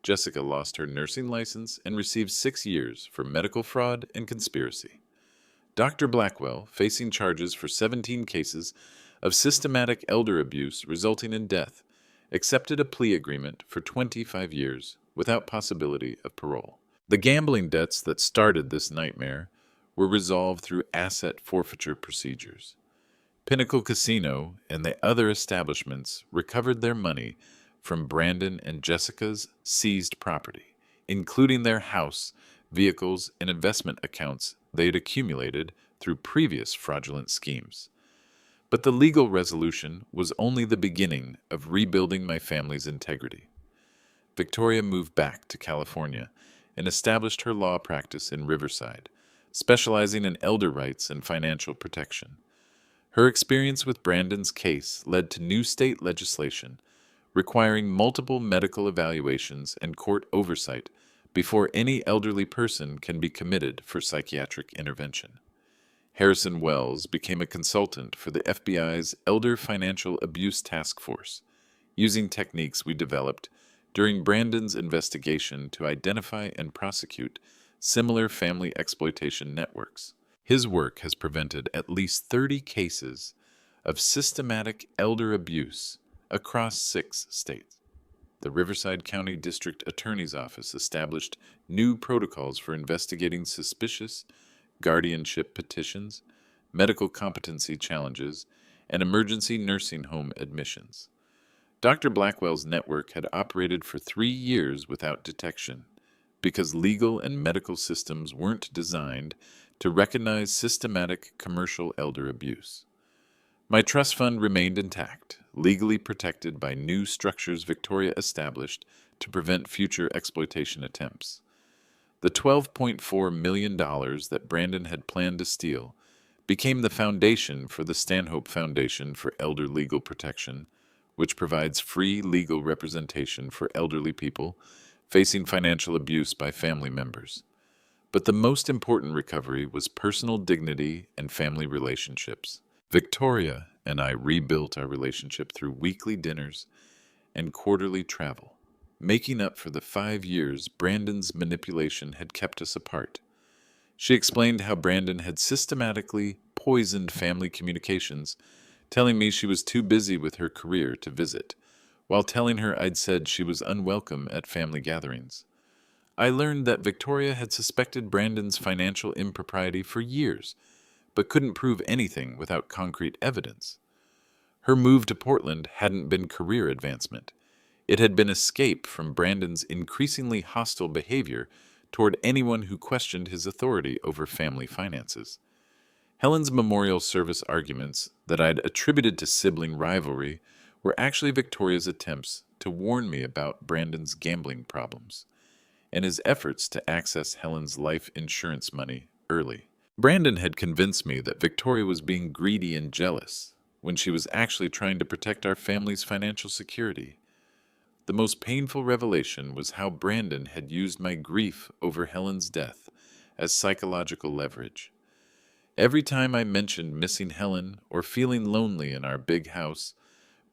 Jessica lost her nursing license and received 6 years for medical fraud and conspiracy. Dr. Blackwell, facing charges for 17 cases of systematic elder abuse resulting in death, accepted a plea agreement for 25 years without possibility of parole. The gambling debts that started this nightmare were resolved through asset forfeiture procedures. Pinnacle Casino and the other establishments recovered their money from Brandon and Jessica's seized property, including their house, vehicles, and investment accounts they had accumulated through previous fraudulent schemes. But the legal resolution was only the beginning of rebuilding my family's integrity. Victoria moved back to California and established her law practice in Riverside, specializing in elder rights and financial protection. Her experience with Brandon's case led to new state legislation requiring multiple medical evaluations and court oversight before any elderly person can be committed for psychiatric intervention. Harrison Wells became a consultant for the FBI's Elder Financial Abuse Task Force, using techniques we developed during Brandon's investigation to identify and prosecute similar family exploitation networks. His work has prevented at least 30 cases of systematic elder abuse across 6 states. The Riverside County District Attorney's Office established new protocols for investigating suspicious guardianship petitions, medical competency challenges, and emergency nursing home admissions. Dr. Blackwell's network had operated for 3 years without detection because legal and medical systems weren't designed to recognize systematic commercial elder abuse. My trust fund remained intact, legally protected by new structures Victoria established to prevent future exploitation attempts. The $12.4 million that Brandon had planned to steal became the foundation for the Stanhope Foundation for Elder Legal Protection, which provides free legal representation for elderly people facing financial abuse by family members. But the most important recovery was personal dignity and family relationships. Victoria and I rebuilt our relationship through weekly dinners and quarterly travel, making up for the 5 years Brandon's manipulation had kept us apart. She explained how Brandon had systematically poisoned family communications, telling me she was too busy with her career to visit, while telling her I'd said she was unwelcome at family gatherings. I learned that Victoria had suspected Brandon's financial impropriety for years, but couldn't prove anything without concrete evidence. Her move to Portland hadn't been career advancement. It had been escape from Brandon's increasingly hostile behavior toward anyone who questioned his authority over family finances. Helen's memorial service arguments that I'd attributed to sibling rivalry were actually Victoria's attempts to warn me about Brandon's gambling problems and his efforts to access Helen's life insurance money early. Brandon had convinced me that Victoria was being greedy and jealous when she was actually trying to protect our family's financial security. The most painful revelation was how Brandon had used my grief over Helen's death as psychological leverage. Every time I mentioned missing Helen or feeling lonely in our big house,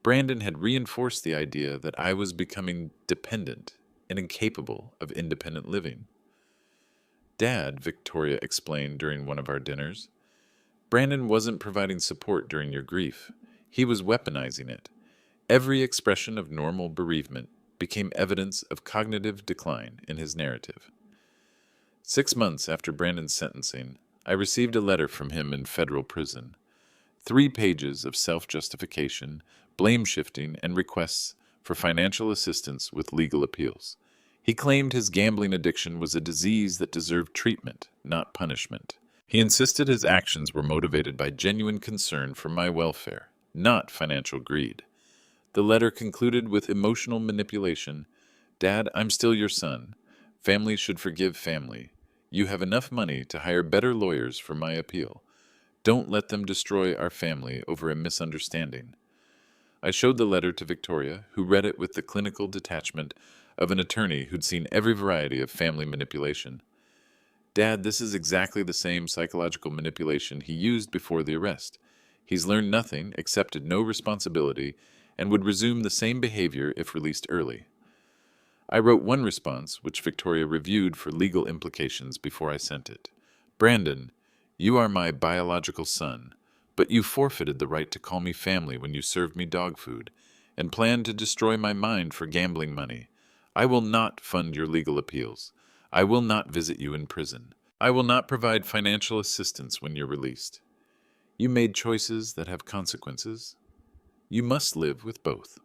Brandon had reinforced the idea that I was becoming dependent and incapable of independent living. Dad, Victoria explained during one of our dinners, Brandon wasn't providing support during your grief. He was weaponizing it. Every expression of normal bereavement became evidence of cognitive decline in his narrative. 6 months after Brandon's sentencing, I received a letter from him in federal prison. 3 pages of self-justification, blame-shifting, and requests for financial assistance with legal appeals. He claimed his gambling addiction was a disease that deserved treatment, not punishment. He insisted his actions were motivated by genuine concern for my welfare, not financial greed. The letter concluded with emotional manipulation. Dad, I'm still your son. Family should forgive family. You have enough money to hire better lawyers for my appeal. Don't let them destroy our family over a misunderstanding. I showed the letter to Victoria, who read it with the clinical detachment of an attorney who'd seen every variety of family manipulation. Dad, this is exactly the same psychological manipulation he used before the arrest. He's learned nothing, accepted no responsibility, and would resume the same behavior if released early. I wrote one response, which Victoria reviewed for legal implications before I sent it. Brandon, you are my biological son, but you forfeited the right to call me family when you served me dog food, and planned to destroy my mind for gambling money. I will not fund your legal appeals. I will not visit you in prison. I will not provide financial assistance when you're released. You made choices that have consequences. You must live with both.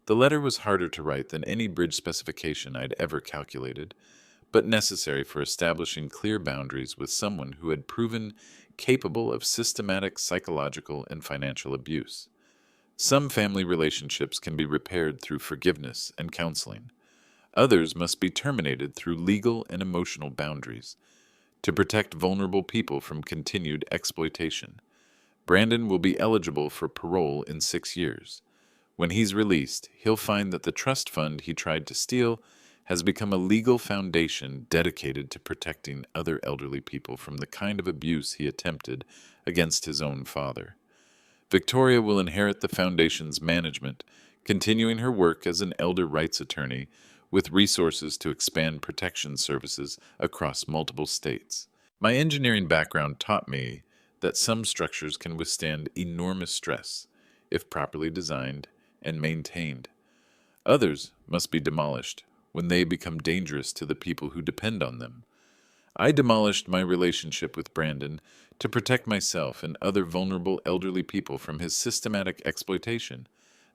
The letter was harder to write than any bridge specification I'd ever calculated, but necessary for establishing clear boundaries with someone who had proven capable of systematic psychological and financial abuse. Some family relationships can be repaired through forgiveness and counseling. Others must be terminated through legal and emotional boundaries to protect vulnerable people from continued exploitation. Brandon will be eligible for parole in 6 years. When he's released, he'll find that the trust fund he tried to steal has become a legal foundation dedicated to protecting other elderly people from the kind of abuse he attempted against his own father. Victoria will inherit the foundation's management, continuing her work as an elder rights attorney with resources to expand protection services across multiple states. My engineering background taught me that some structures can withstand enormous stress if properly designed and maintained. Others must be demolished when they become dangerous to the people who depend on them. I demolished my relationship with Brandon to protect myself and other vulnerable elderly people from his systematic exploitation.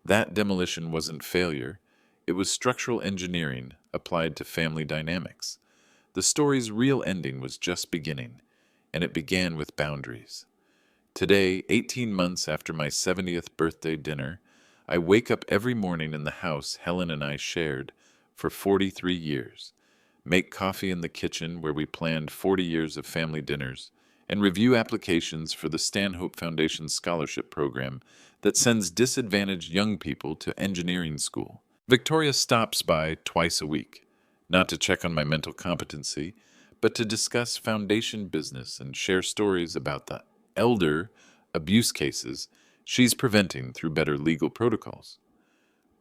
That demolition wasn't failure. It was structural engineering applied to family dynamics. The story's real ending was just beginning, and it began with boundaries. Today, 18 months after my 70th birthday dinner, I wake up every morning in the house Helen and I shared for 43 years, make coffee in the kitchen where we planned 40 years of family dinners, and review applications for the Stanhope Foundation Scholarship Program that sends disadvantaged young people to engineering school. Victoria stops by twice a week, not to check on my mental competency, but to discuss foundation business and share stories about the elder abuse cases she's preventing through better legal protocols.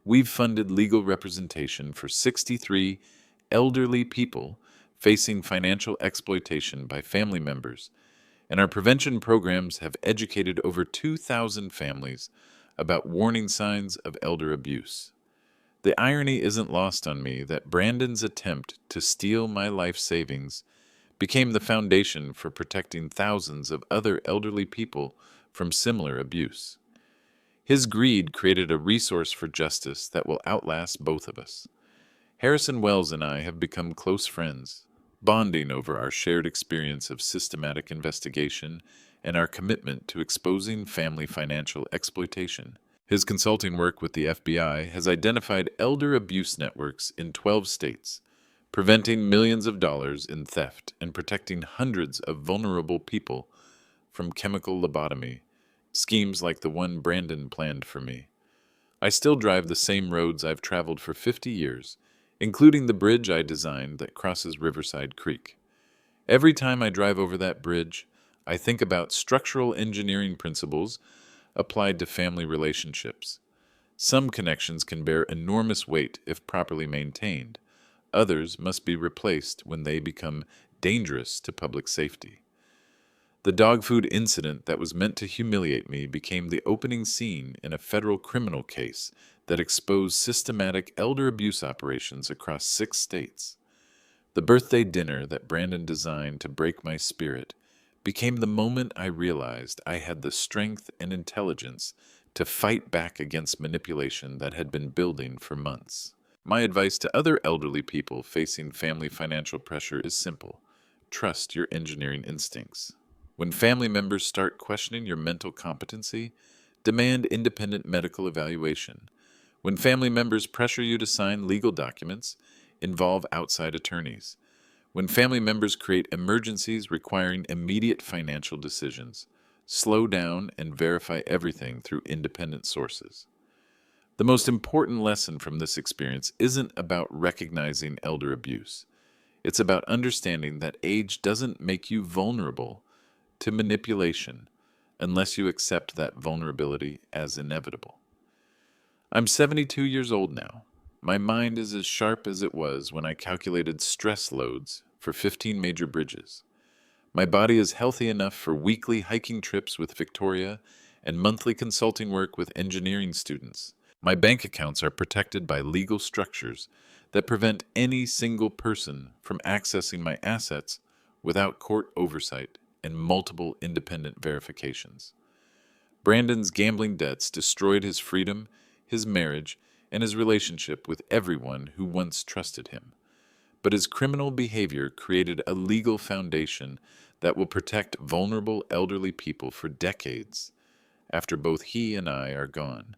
We've funded legal representation for 63 elderly people facing financial exploitation by family members, and our prevention programs have educated over 2,000 families about warning signs of elder abuse. The irony isn't lost on me that Brandon's attempt to steal my life savings became the foundation for protecting thousands of other elderly people from similar abuse. His greed created a resource for justice that will outlast both of us. Harrison Wells and I have become close friends, bonding over our shared experience of systematic investigation and our commitment to exposing family financial exploitation. His consulting work with the FBI has identified elder abuse networks in 12 states, preventing millions of dollars in theft and protecting hundreds of vulnerable people from chemical lobotomy, schemes like the one Brandon planned for me. I still drive the same roads I've traveled for 50 years, including the bridge I designed that crosses Riverside Creek. Every time I drive over that bridge, I think about structural engineering principles applied to family relationships. Some connections can bear enormous weight if properly maintained. Others must be replaced when they become dangerous to public safety. The dog food incident that was meant to humiliate me became the opening scene in a federal criminal case that exposed systematic elder abuse operations across 6 states. The birthday dinner that Brandon designed to break my spirit became the moment I realized I had the strength and intelligence to fight back against manipulation that had been building for months. My advice to other elderly people facing family financial pressure is simple: trust your engineering instincts. When family members start questioning your mental competency, demand independent medical evaluation. When family members pressure you to sign legal documents, involve outside attorneys. When family members create emergencies requiring immediate financial decisions, slow down and verify everything through independent sources. The most important lesson from this experience isn't about recognizing elder abuse. It's about understanding that age doesn't make you vulnerable to manipulation unless you accept that vulnerability as inevitable. I'm 72 years old now. My mind is as sharp as it was when I calculated stress loads for 15 major bridges. My body is healthy enough for weekly hiking trips with Victoria and monthly consulting work with engineering students. My bank accounts are protected by legal structures that prevent any single person from accessing my assets without court oversight and multiple independent verifications. Brandon's gambling debts destroyed his freedom, his marriage, and his relationship with everyone who once trusted him. But his criminal behavior created a legal foundation that will protect vulnerable elderly people for decades after both he and I are gone.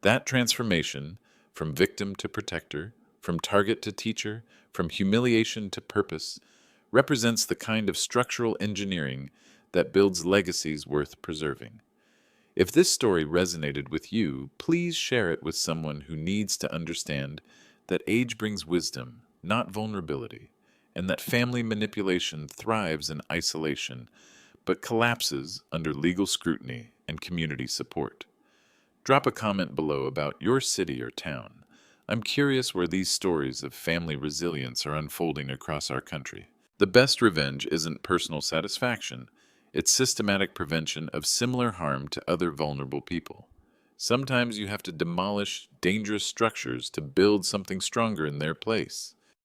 That transformation, from victim to protector, from target to teacher, from humiliation to purpose, represents the kind of structural engineering that builds legacies worth preserving. If this story resonated with you, please share it with someone who needs to understand that age brings wisdom, not vulnerability, and that family manipulation thrives in isolation but collapses under legal scrutiny and community support. Drop a comment below about your city or town. I'm curious where these stories of family resilience are unfolding across our country. The best revenge isn't personal satisfaction, it's systematic prevention of similar harm to other vulnerable people. Sometimes you have to demolish dangerous structures to build something stronger in their place.